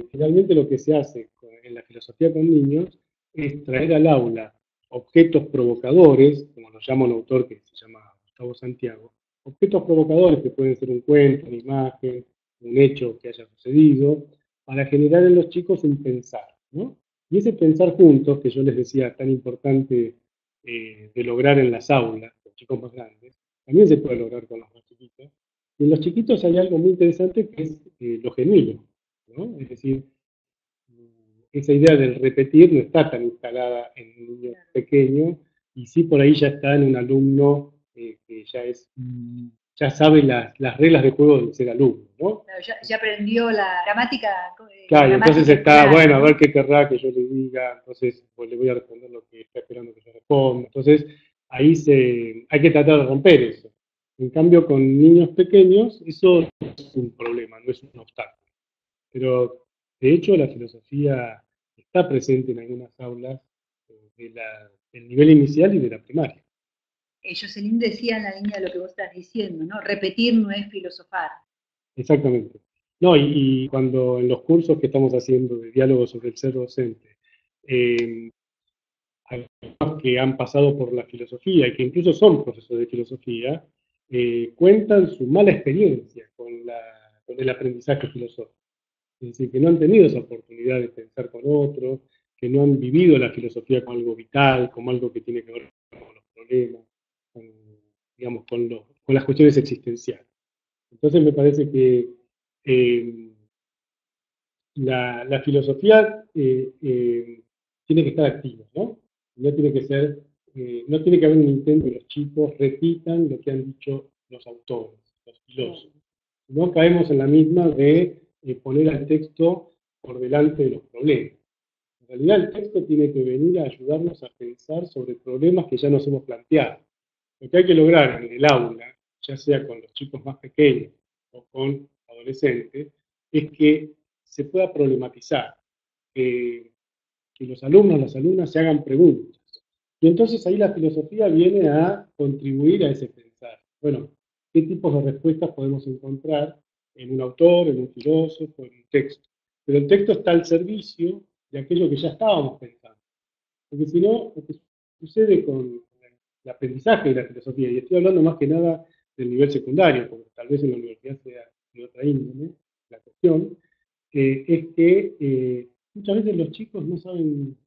S2: finalmente lo que se hace en la filosofía con niños es traer al aula objetos provocadores, como lo llama un autor que se llama Gustavo Santiago, objetos provocadores que pueden ser un cuento, una imagen, un hecho que haya sucedido, para generar en los chicos un pensar, ¿no? Y ese pensar juntos, que yo les decía tan importante de lograr en las aulas, con chicos más grandes, también se puede lograr con los más chiquitos. Y en los chiquitos hay algo muy interesante que es lo genuino, ¿no? Es decir, esa idea del repetir no está tan instalada en un niño pequeño y sí por ahí ya está en un alumno que ya sabe las reglas de juego del ser alumno, ¿no?
S1: Claro, ya aprendió la gramática.
S2: Claro, entonces está,
S1: escolar,
S2: bueno,
S1: ¿no?
S2: a ver qué querrá que yo le diga, entonces pues le voy a responder lo que está esperando que yo responda. Entonces ahí hay que tratar de romper eso. En cambio, con niños pequeños, eso no es un problema, no es un obstáculo. Pero, de hecho, la filosofía está presente en algunas aulas del nivel inicial y de la primaria.
S1: Jocelyn decía en la línea de lo que vos estás diciendo, ¿no? Repetir no es filosofar.
S2: Exactamente. No, y cuando en los cursos que estamos haciendo de diálogo sobre el ser docente, algunos que han pasado por la filosofía y que incluso son profesores de filosofía, cuentan su mala experiencia con el aprendizaje filosófico. Es decir, que no han tenido esa oportunidad de pensar con otros, que no han vivido la filosofía como algo vital, como algo que tiene que ver con los problemas, con, digamos, con las cuestiones existenciales. Entonces me parece que la filosofía tiene que estar activa, ¿no? No tiene que ser, no tiene que haber un intento que los chicos repitan lo que han dicho los autores, los filósofos. No caemos en la misma de poner al texto por delante de los problemas. En realidad el texto tiene que venir a ayudarnos a pensar sobre problemas que ya nos hemos planteado. Lo que hay que lograr en el aula, ya sea con los chicos más pequeños o con adolescentes, es que se pueda problematizar, que los alumnos, las alumnas se hagan preguntas. Y entonces ahí la filosofía viene a contribuir a ese pensar. Bueno, ¿qué tipos de respuestas podemos encontrar en un autor, en un filósofo, en un texto? Pero el texto está al servicio de aquello que ya estábamos pensando. Porque si no, lo que sucede con el aprendizaje de la filosofía, y estoy hablando más que nada del nivel secundario, porque tal vez en la universidad sea de otra índole la cuestión, es que muchas veces los chicos no saben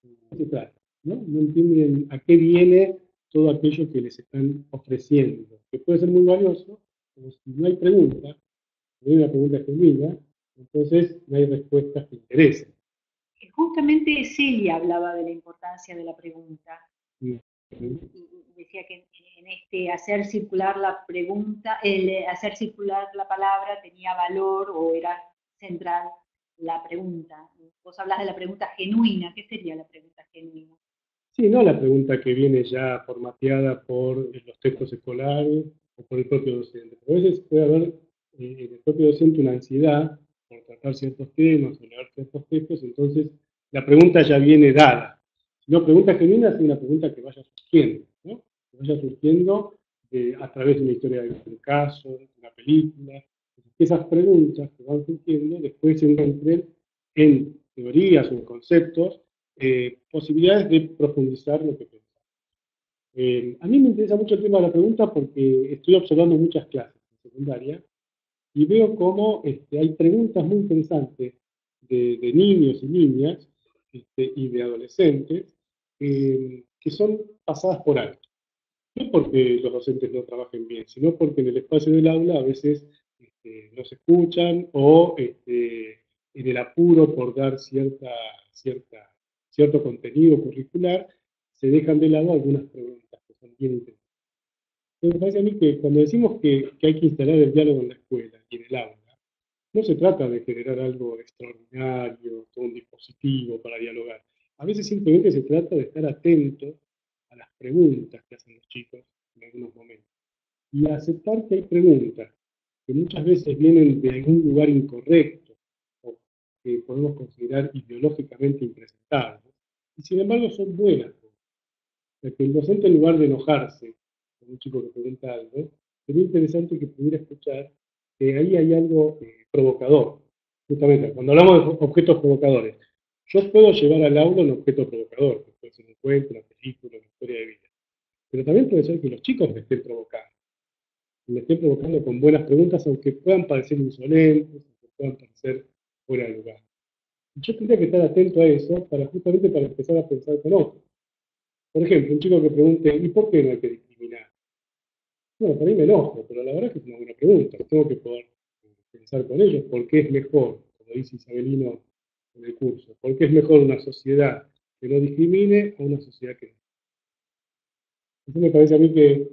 S2: de qué se trata, ¿no? No entienden a qué viene todo aquello que les están ofreciendo, que puede ser muy valioso, pero si no hay pregunta, no hay una pregunta genuina, entonces no hay respuestas que interesen.
S1: Justamente Celia hablaba de la importancia de la pregunta
S2: Y,
S1: y decía que en este hacer circular la pregunta, el hacer circular la palabra tenía valor o era central la pregunta. Vos hablas de la pregunta genuina, ¿qué sería la pregunta genuina?
S2: sí, no la pregunta que viene ya formateada por los textos escolares o por el propio docente. Pero a veces puede haber en el propio docente una ansiedad por tratar ciertos temas o leer ciertos textos, entonces la pregunta ya viene dada. Si no, pregunta genuina es una pregunta que vaya surgiendo, ¿no? Que vaya surgiendo a través de una historia de un caso, de una película. Que esas preguntas que van surgiendo después se encuentren en teorías o en conceptos posibilidades de profundizar lo que pensamos. A mí me interesa mucho el tema de la pregunta porque estoy observando muchas clases en secundaria y veo cómo hay preguntas muy interesantes de niños y niñas y de adolescentes que son pasadas por alto. No porque los docentes no trabajen bien, sino porque en el espacio del aula a veces no se escuchan o en el apuro por dar cierto contenido curricular, se dejan de lado algunas preguntas que son bien interesantes. Entonces, me parece a mí que cuando decimos que hay que instalar el diálogo en la escuela y en el aula, no se trata de generar algo extraordinario, todo un dispositivo para dialogar. A veces simplemente se trata de estar atento a las preguntas que hacen los chicos en algunos momentos y a aceptar que hay preguntas que muchas veces vienen de algún lugar incorrecto o que podemos considerar ideológicamente impresentables y sin embargo son buenas. Que el docente, en lugar de enojarse con un chico que pregunta algo, sería interesante que pudiera escuchar que ahí hay algo provocador. Justamente, cuando hablamos de objetos provocadores, yo puedo llevar al aula un objeto provocador, que puede ser un cuento, una película, una historia de vida. Pero también puede ser que los chicos me estén provocando con buenas preguntas, aunque puedan parecer insolentes, aunque puedan parecer fuera de lugar. Yo tendría que estar atento a eso justamente para empezar a pensar con otros. Por ejemplo, un chico que pregunte, ¿y por qué no hay que discriminar? Bueno, por ahí me enojo, pero la verdad es que es una buena pregunta. Tengo que poder pensar con ellos por qué es mejor, como dice Isabelino en el curso, por qué es mejor una sociedad que no discrimine a una sociedad que no. Eso me parece a mí que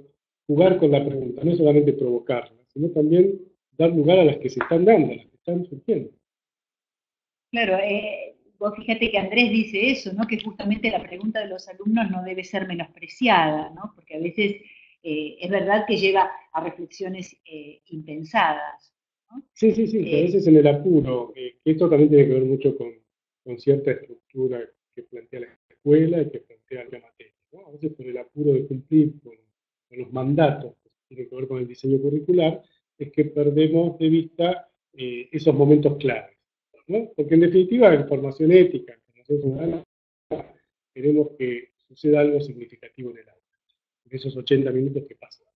S2: jugar con la pregunta, no solamente provocarla, sino también dar lugar a las que se están dando, a las que están surgiendo.
S1: Claro, vos fíjate que Andrés dice eso, ¿no? Que justamente la pregunta de los alumnos no debe ser menospreciada, ¿no? Porque a veces es verdad que lleva a reflexiones impensadas, ¿no?
S2: Sí, sí, sí, que a
S1: Eh,
S2: veces en el apuro, que esto también tiene que ver mucho con cierta estructura que plantea la escuela y que plantea la materia, ¿no? A veces por el apuro de cumplir con los mandatos que tienen que ver con el diseño curricular, es que perdemos de vista esos momentos claves, ¿no? Porque en definitiva, en formación ética, en formación ciudadana, queremos que suceda algo significativo en el aula, en esos 80 minutos que pasan.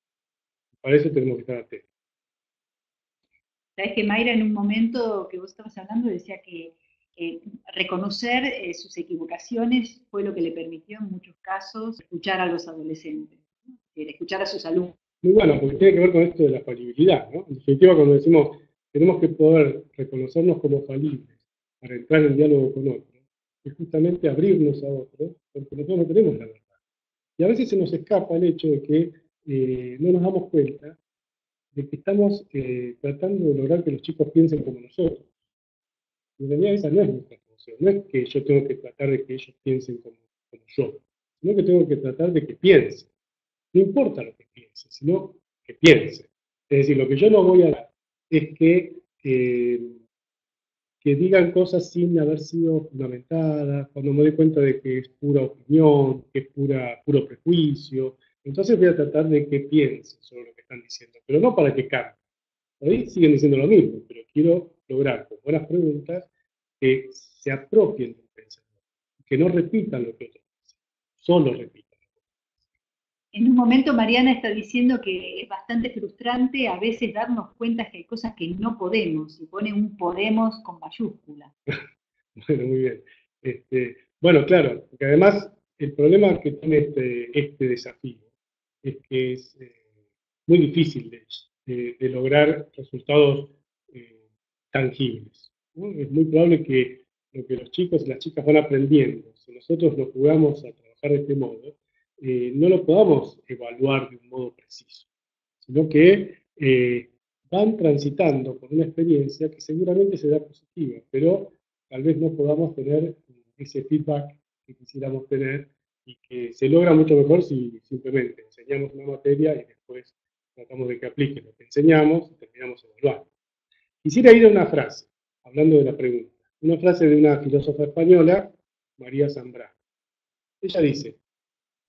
S2: Para eso tenemos que estar atentos.
S1: Sabes que Mayra en un momento que vos estabas hablando decía que reconocer sus equivocaciones fue lo que le permitió en muchos casos escuchar a los adolescentes, ¿no? Escuchar a sus alumnos.
S2: Muy bueno, porque tiene que ver con esto de la falibilidad, ¿no? En definitiva, cuando decimos tenemos que poder reconocernos como falibles para entrar en diálogo con otros, es justamente abrirnos a otros, porque nosotros no tenemos la verdad. Y a veces se nos escapa el hecho de que no nos damos cuenta de que estamos tratando de lograr que los chicos piensen como nosotros. Y en realidad esa no es nuestra función, no es que yo tengo que tratar de que ellos piensen como yo, sino que tengo que tratar de que piensen. No importa lo que piense, sino que piense. Es decir, lo que yo no voy a dar es que digan cosas sin haber sido fundamentadas, cuando me doy cuenta de que es pura opinión, que es puro prejuicio. Entonces voy a tratar de que piensen sobre lo que están diciendo, pero no para que cambien. Ahí siguen diciendo lo mismo, pero quiero lograr con buenas preguntas que se apropien del pensamiento, que no repitan lo que otros dicen, solo repitan.
S1: En un momento Mariana está diciendo que es bastante frustrante a veces darnos cuenta que hay cosas que no podemos, y pone un podemos con mayúscula.
S2: Bueno, muy bien. Bueno, claro, porque además el problema que tiene este desafío es que es muy difícil de lograr resultados eh, tangibles, ¿no? Es muy probable que lo que los chicos y las chicas van aprendiendo, si nosotros lo jugamos a trabajar de este modo, no lo podamos evaluar de un modo preciso, sino que van transitando por una experiencia que seguramente será positiva, pero tal vez no podamos tener ese feedback que quisiéramos tener y que se logra mucho mejor si simplemente enseñamos una materia y después tratamos de que aplique lo que enseñamos y terminamos evaluando. Quisiera ir a una frase, hablando de la pregunta, una frase de una filósofa española, María Zambrano. Ella dice,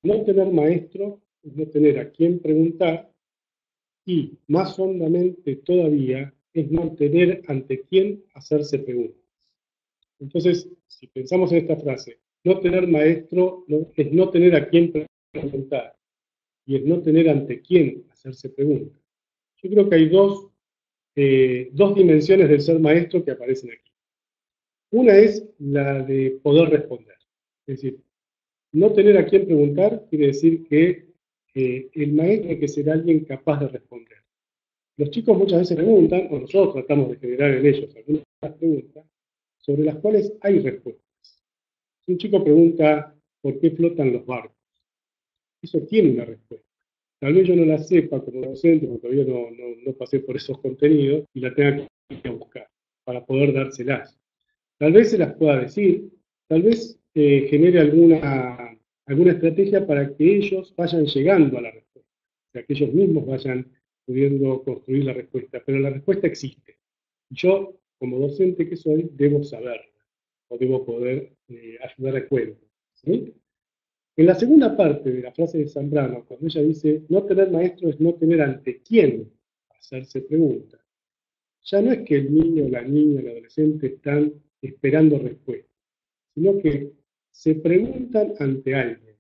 S2: no tener maestro es no tener a quién preguntar y, más hondamente todavía, es no tener ante quién hacerse preguntas. Entonces, si pensamos en esta frase, no tener maestro es no tener a quién preguntar y es no tener ante quién hacerse preguntas. Yo creo que hay dos dimensiones del ser maestro que aparecen aquí. Una es la de poder responder. Es decir, no tener a quién preguntar quiere decir que el maestro tiene que ser alguien capaz de responder. Los chicos muchas veces preguntan, o nosotros tratamos de generar en ellos algunas preguntas, sobre las cuales hay respuestas. Si un chico pregunta por qué flotan los barcos, eso tiene una respuesta. Tal vez yo no la sepa como docente, porque todavía no pasé por esos contenidos, y la tenga que buscar para poder dárselas. Tal vez se las pueda decir, tal vez genere alguna estrategia para que ellos vayan llegando a la respuesta, o sea, que ellos mismos vayan pudiendo construir la respuesta, pero la respuesta existe. Yo, como docente que soy, debo saberla, o debo poder ayudar a cuento. ¿Sí? En la segunda parte de la frase de Zambrano, cuando ella dice, no tener maestro es no tener ante quién hacerse preguntas, ya no es que el niño, la niña, el adolescente están esperando respuestas, sino que se preguntan ante alguien,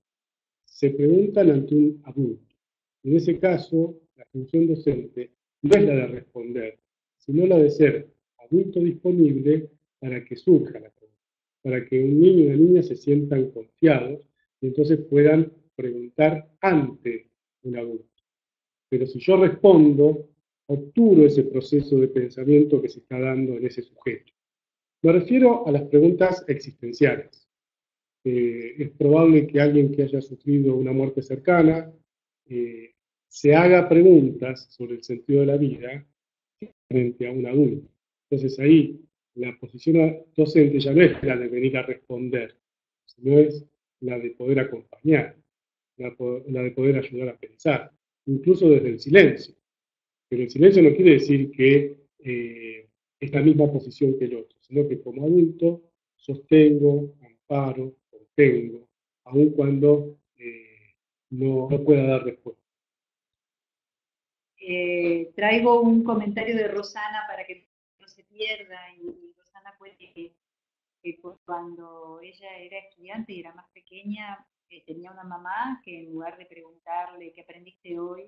S2: se preguntan ante un adulto. En ese caso, la función docente no es la de responder, sino la de ser adulto disponible para que surja la pregunta, para que un niño y una niña se sientan confiados y entonces puedan preguntar ante un adulto. Pero si yo respondo, obturo ese proceso de pensamiento que se está dando en ese sujeto. Me refiero a las preguntas existenciales. Es probable que alguien que haya sufrido una muerte cercana eh, se haga preguntas sobre el sentido de la vida frente a un adulto. Entonces ahí la posición docente ya no es la de venir a responder, sino es la de poder acompañar, la de poder ayudar a pensar, incluso desde el silencio. Pero el silencio no quiere decir que es la misma posición que el otro, sino que como adulto sostengo, amparo, contengo, aun cuando no pueda dar respuesta.
S1: Traigo un comentario de Rosana para que no se pierda, y Rosana cuenta que cuando ella era estudiante y era más pequeña, tenía una mamá que en lugar de preguntarle qué aprendiste hoy,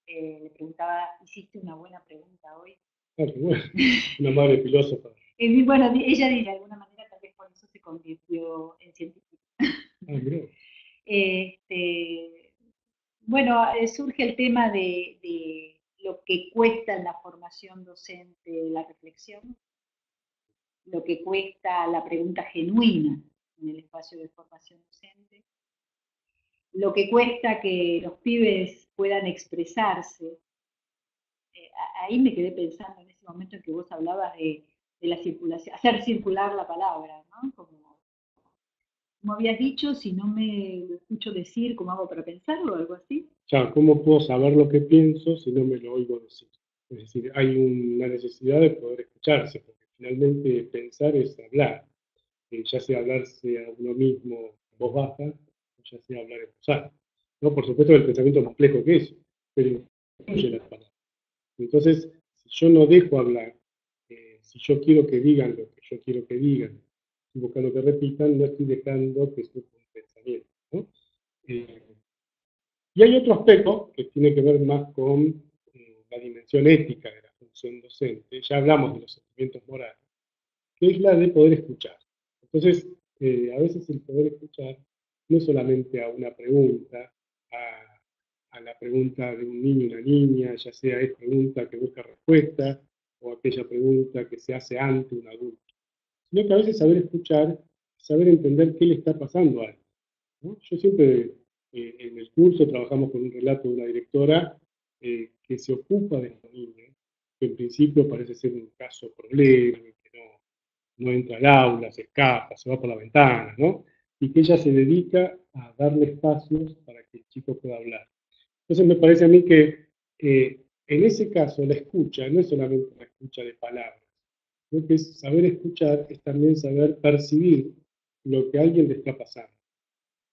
S1: le preguntaba, ¿hiciste una buena pregunta hoy?
S2: Ah, qué bueno. Una madre filósofa.
S1: Y bueno, ella de alguna manera tal vez por eso se convirtió en científica.
S2: Ah, mirá.
S1: Bueno, surge el tema de lo que cuesta en la formación docente la reflexión, lo que cuesta la pregunta genuina en el espacio de formación docente, lo que cuesta que los pibes puedan expresarse. Ahí me quedé pensando en ese momento en que vos hablabas de la circulación, hacer circular la palabra, ¿no? Como habías dicho, si no me lo escucho decir, ¿cómo hago para pensarlo? Algo así.
S2: Ya, ¿cómo puedo saber lo que pienso si no me lo oigo decir? Es decir, hay una necesidad de poder escucharse, porque finalmente pensar es hablar, ya sea hablarse a uno mismo en voz baja, o ya sea hablar en voz alta. ¿No? Por supuesto, el pensamiento es más complejo que eso, pero incluye las palabras. Entonces, si yo no dejo hablar, si yo quiero que digan lo que yo quiero que digan, estoy buscando que repitan, no estoy dejando que surja un pensamiento, ¿no? Y hay otro aspecto que tiene que ver más con la dimensión ética de la función docente, ya hablamos de los sentimientos morales, que es la de poder escuchar. Entonces, a veces el poder escuchar no es solamente a una pregunta, a la pregunta de un niño o una niña, ya sea es pregunta que busca respuesta o aquella pregunta que se hace ante un adulto, sino que a veces saber escuchar, saber entender qué le está pasando a alguien, ¿no? Yo siempre en el curso trabajamos con un relato de una directora que se ocupa de los niños, que en principio parece ser un caso problema, que no entra al aula, se escapa, se va por la ventana, ¿no? Y que ella se dedica a darle espacios para que el chico pueda hablar. Entonces me parece a mí que en ese caso la escucha no es solamente la escucha de palabras, sino que es saber escuchar, es también saber percibir lo que a alguien le está pasando,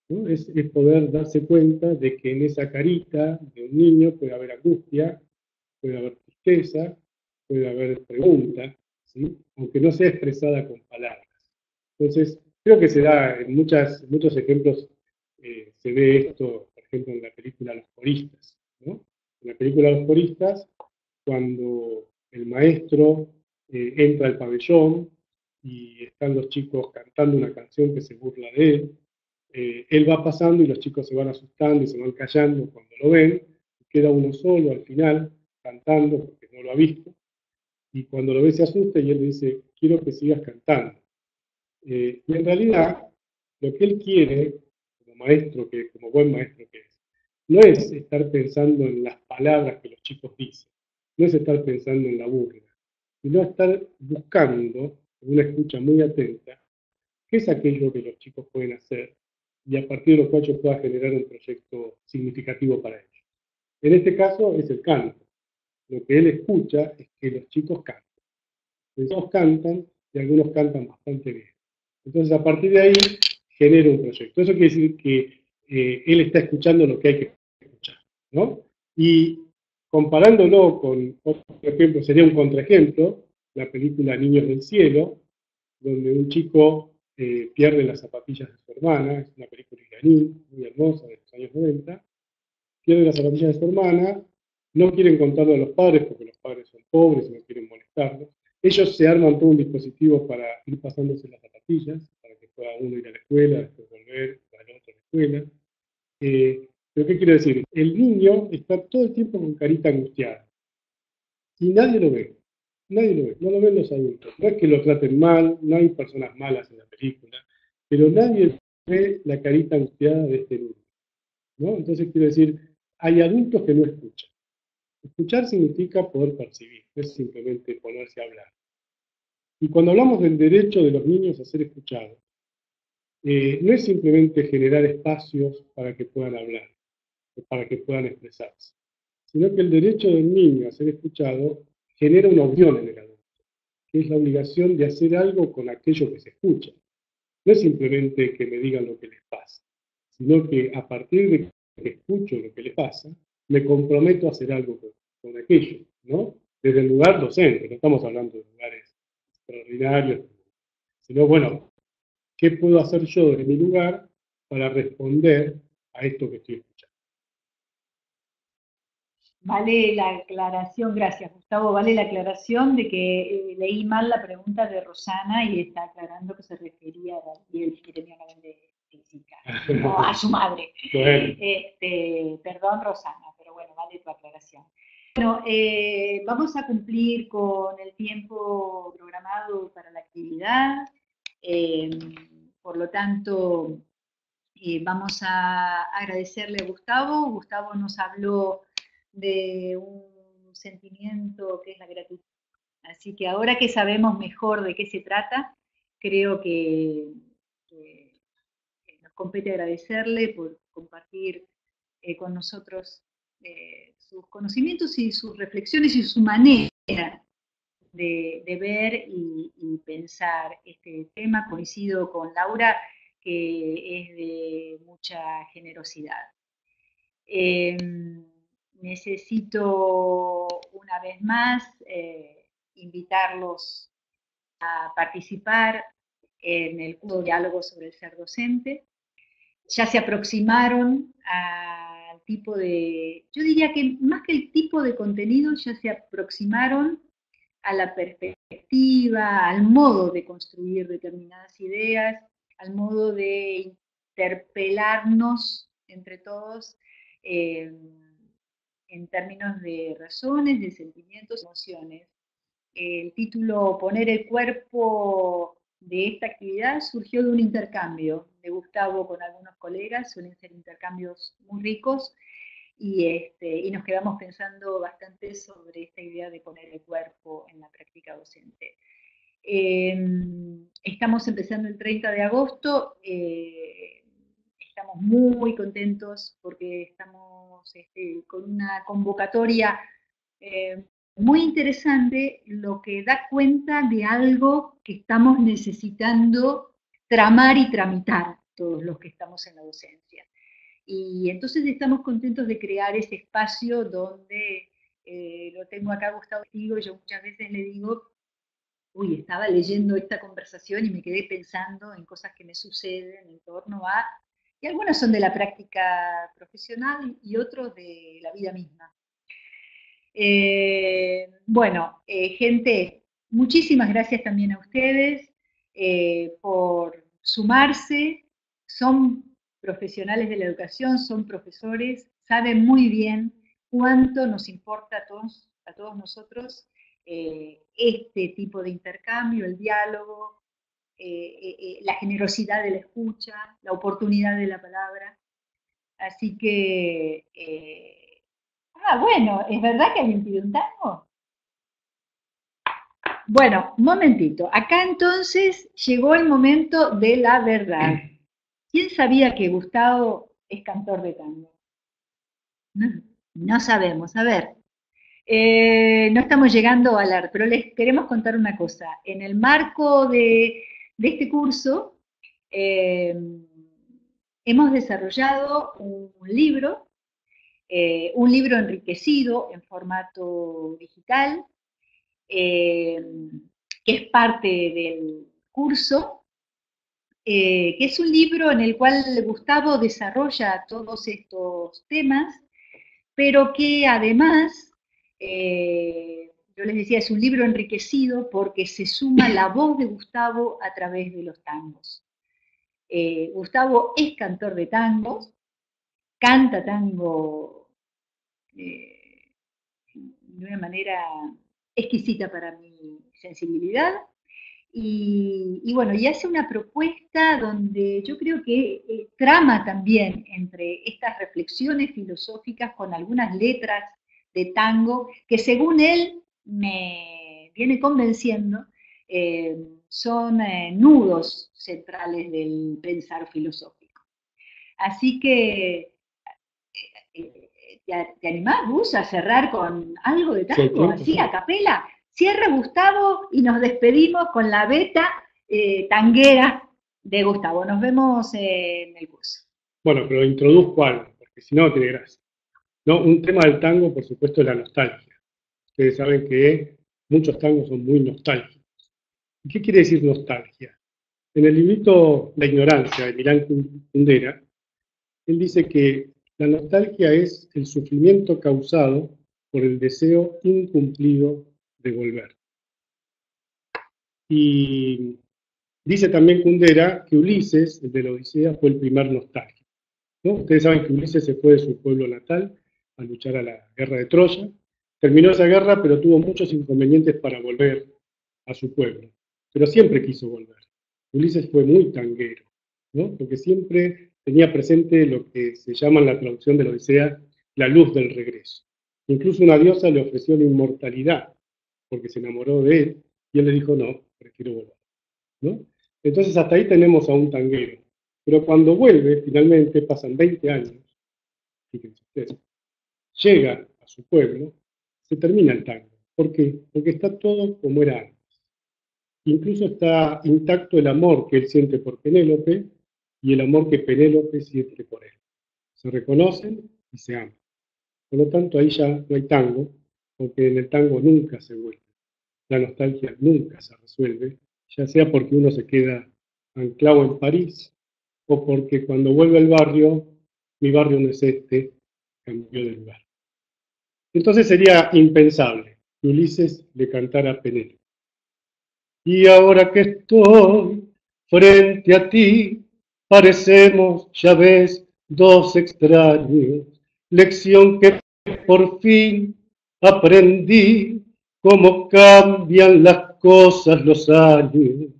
S2: ¿no? Es poder darse cuenta de que en esa carita de un niño puede haber angustia, puede haber tristeza, puede haber pregunta, ¿sí? Aunque no sea expresada con palabras. Entonces, creo que se da en muchos ejemplos, se ve esto, por ejemplo, en la película Los Coristas, ¿no? En la película Los Coristas, cuando el maestro entra al pabellón y están los chicos cantando una canción que se burla de él va pasando y los chicos se van asustando y se van callando cuando lo ven, y queda uno solo al final cantando porque no lo ha visto, y cuando lo ve se asusta y él le dice, quiero que sigas cantando. Y en realidad, lo que él quiere, como maestro, como buen maestro que es, no es estar pensando en las palabras que los chicos dicen, no es estar pensando en la burla, sino estar buscando, con una escucha muy atenta, qué es aquello que los chicos pueden hacer y a partir de lo cual yo pueda generar un proyecto significativo para ellos. En este caso es el canto. Lo que él escucha es que los chicos cantan. Todos cantan y algunos cantan bastante bien. Entonces, a partir de ahí, genera un proyecto. Eso quiere decir que él está escuchando lo que hay que escuchar, ¿no? Y comparándolo con otro ejemplo, sería un contraejemplo, la película Niños del Cielo, donde un chico pierde las zapatillas de su hermana, es una película iraní, muy hermosa, de los años 90, pierde las zapatillas de su hermana, no quieren contarlo a los padres porque los padres son pobres y no quieren molestarlos. Ellos se arman todo un dispositivo para ir pasándose las zapatillas, para que pueda uno ir a la escuela, después volver, al otro a la escuela. ¿Pero qué quiero decir? El niño está todo el tiempo con carita angustiada y nadie lo ve. Nadie lo ve, no lo ven los adultos. No es que lo traten mal, no hay personas malas en la película, pero nadie ve la carita angustiada de este niño, ¿no? Entonces quiero decir, hay adultos que no escuchan. Escuchar significa poder percibir, no es simplemente ponerse a hablar. Y cuando hablamos del derecho de los niños a ser escuchados, no es simplemente generar espacios para que puedan hablar, para que puedan expresarse, sino que el derecho del niño a ser escuchado genera una opción en el adulto, que es la obligación de hacer algo con aquello que se escucha. No es simplemente que me digan lo que les pasa, sino que a partir de que escucho lo que les pasa, me comprometo a hacer algo con aquello, ¿no? Desde el lugar docente, no estamos hablando de lugares extraordinarios, sino, bueno, ¿qué puedo hacer yo desde mi lugar para responder a esto que estoy escuchando?
S1: Vale la aclaración, gracias Gustavo, vale la aclaración de que leí mal la pregunta de Rosana y está aclarando que se refería a Gabriel, que tenía una de física, no a su madre.
S2: Bueno.
S1: Perdón Rosana, pero bueno, vale tu aclaración. Bueno, vamos a cumplir con el tiempo programado para la actividad, por lo tanto vamos a agradecerle a Gustavo. Gustavo nos habló de un sentimiento que es la gratitud. Así que ahora que sabemos mejor de qué se trata, creo que nos compete agradecerle por compartir con nosotros sus conocimientos y sus reflexiones y su manera de ver y pensar este tema. Coincido con Laura que es de mucha generosidad. Necesito una vez más invitarlos a participar en el curso de diálogo sobre el ser docente. Ya se aproximaron al tipo de, yo diría que más que el tipo de contenido ya se aproximaron a la perspectiva, al modo de construir determinadas ideas, al modo de interpelarnos entre todos eh, en términos de razones, de sentimientos, emociones. El título Poner el cuerpo de esta actividad surgió de un intercambio de Gustavo con algunos colegas, suelen ser intercambios muy ricos, y nos quedamos pensando bastante sobre esta idea de poner el cuerpo en la práctica docente. Estamos empezando el 30 de agosto, estamos muy contentos porque estamos con una convocatoria muy interesante, lo que da cuenta de algo que estamos necesitando tramar y tramitar todos los que estamos en la docencia. Y entonces estamos contentos de crear ese espacio donde, lo tengo acá Gustavo, yo muchas veces le digo, uy, estaba leyendo esta conversación y me quedé pensando en cosas que me suceden en torno a, y algunas son de la práctica profesional y otros de la vida misma. Bueno, gente, muchísimas gracias también a ustedes por sumarse. Son profesionales de la educación, son profesores, saben muy bien cuánto nos importa a todos nosotros este tipo de intercambio, el diálogo, la generosidad de la escucha, la oportunidad de la palabra. Así que bueno, ¿es verdad que alguien pidió un tango? Bueno, un momentito. Acá entonces llegó el momento de la verdad. ¿Quién sabía que Gustavo es cantor de tango? No, no sabemos. A ver, no estamos llegando a hablar, pero les queremos contar una cosa. En el marco de este curso, eh, hemos desarrollado un libro enriquecido en formato digital, eh, que es parte del curso, que es un libro en el cual Gustavo desarrolla todos estos temas, pero que además, yo les decía, es un libro enriquecido porque se suma la voz de Gustavo a través de los tangos. Gustavo es cantor de tangos, canta tango de una manera exquisita para mi sensibilidad. Bueno, y hace una propuesta donde yo creo que trama también entre estas reflexiones filosóficas con algunas letras de tango que según él me viene convenciendo, son nudos centrales del pensar filosófico. Así que, ¿te animás, Gus, a cerrar con algo de tango, sí, así, a capela? Cierra Gustavo y nos despedimos con la beta tanguera de Gustavo. Nos vemos en el curso.
S2: Bueno, pero introduzco algo, porque si no, tiene gracia. No, un tema del tango, por supuesto, es la nostalgia. Ustedes saben que muchos tangos son muy nostálgicos. ¿Qué quiere decir nostalgia? En el librito La ignorancia de Milán Kundera, él dice que la nostalgia es el sufrimiento causado por el deseo incumplido de volver. Y dice también Kundera que Ulises, el de la Odisea, fue el primer nostálgico, ¿no? Ustedes saben que Ulises se fue de su pueblo natal a luchar a la guerra de Troya. Terminó esa guerra, pero tuvo muchos inconvenientes para volver a su pueblo. Pero siempre quiso volver. Ulises fue muy tanguero, ¿no? Porque siempre tenía presente lo que se llama en la traducción de la Odisea la luz del regreso. Incluso una diosa le ofreció la inmortalidad porque se enamoró de él y él le dijo, no, prefiero volver, ¿no? Entonces hasta ahí tenemos a un tanguero. Pero cuando vuelve, finalmente, pasan 20 años, fíjense ustedes, llega a su pueblo, se termina el tango. ¿Por qué? Porque está todo como era antes. Incluso está intacto el amor que él siente por Penélope y el amor que Penélope siente por él. Se reconocen y se aman. Por lo tanto, ahí ya no hay tango, porque en el tango nunca se vuelve. La nostalgia nunca se resuelve, ya sea porque uno se queda anclado en París o porque cuando vuelve al barrio, mi barrio no es este, cambió de lugar. Entonces sería impensable que Ulises le cantara a Penélope. Y ahora que estoy frente a ti, parecemos, ya ves, dos extraños. Lección que por fin aprendí, cómo cambian las cosas los años.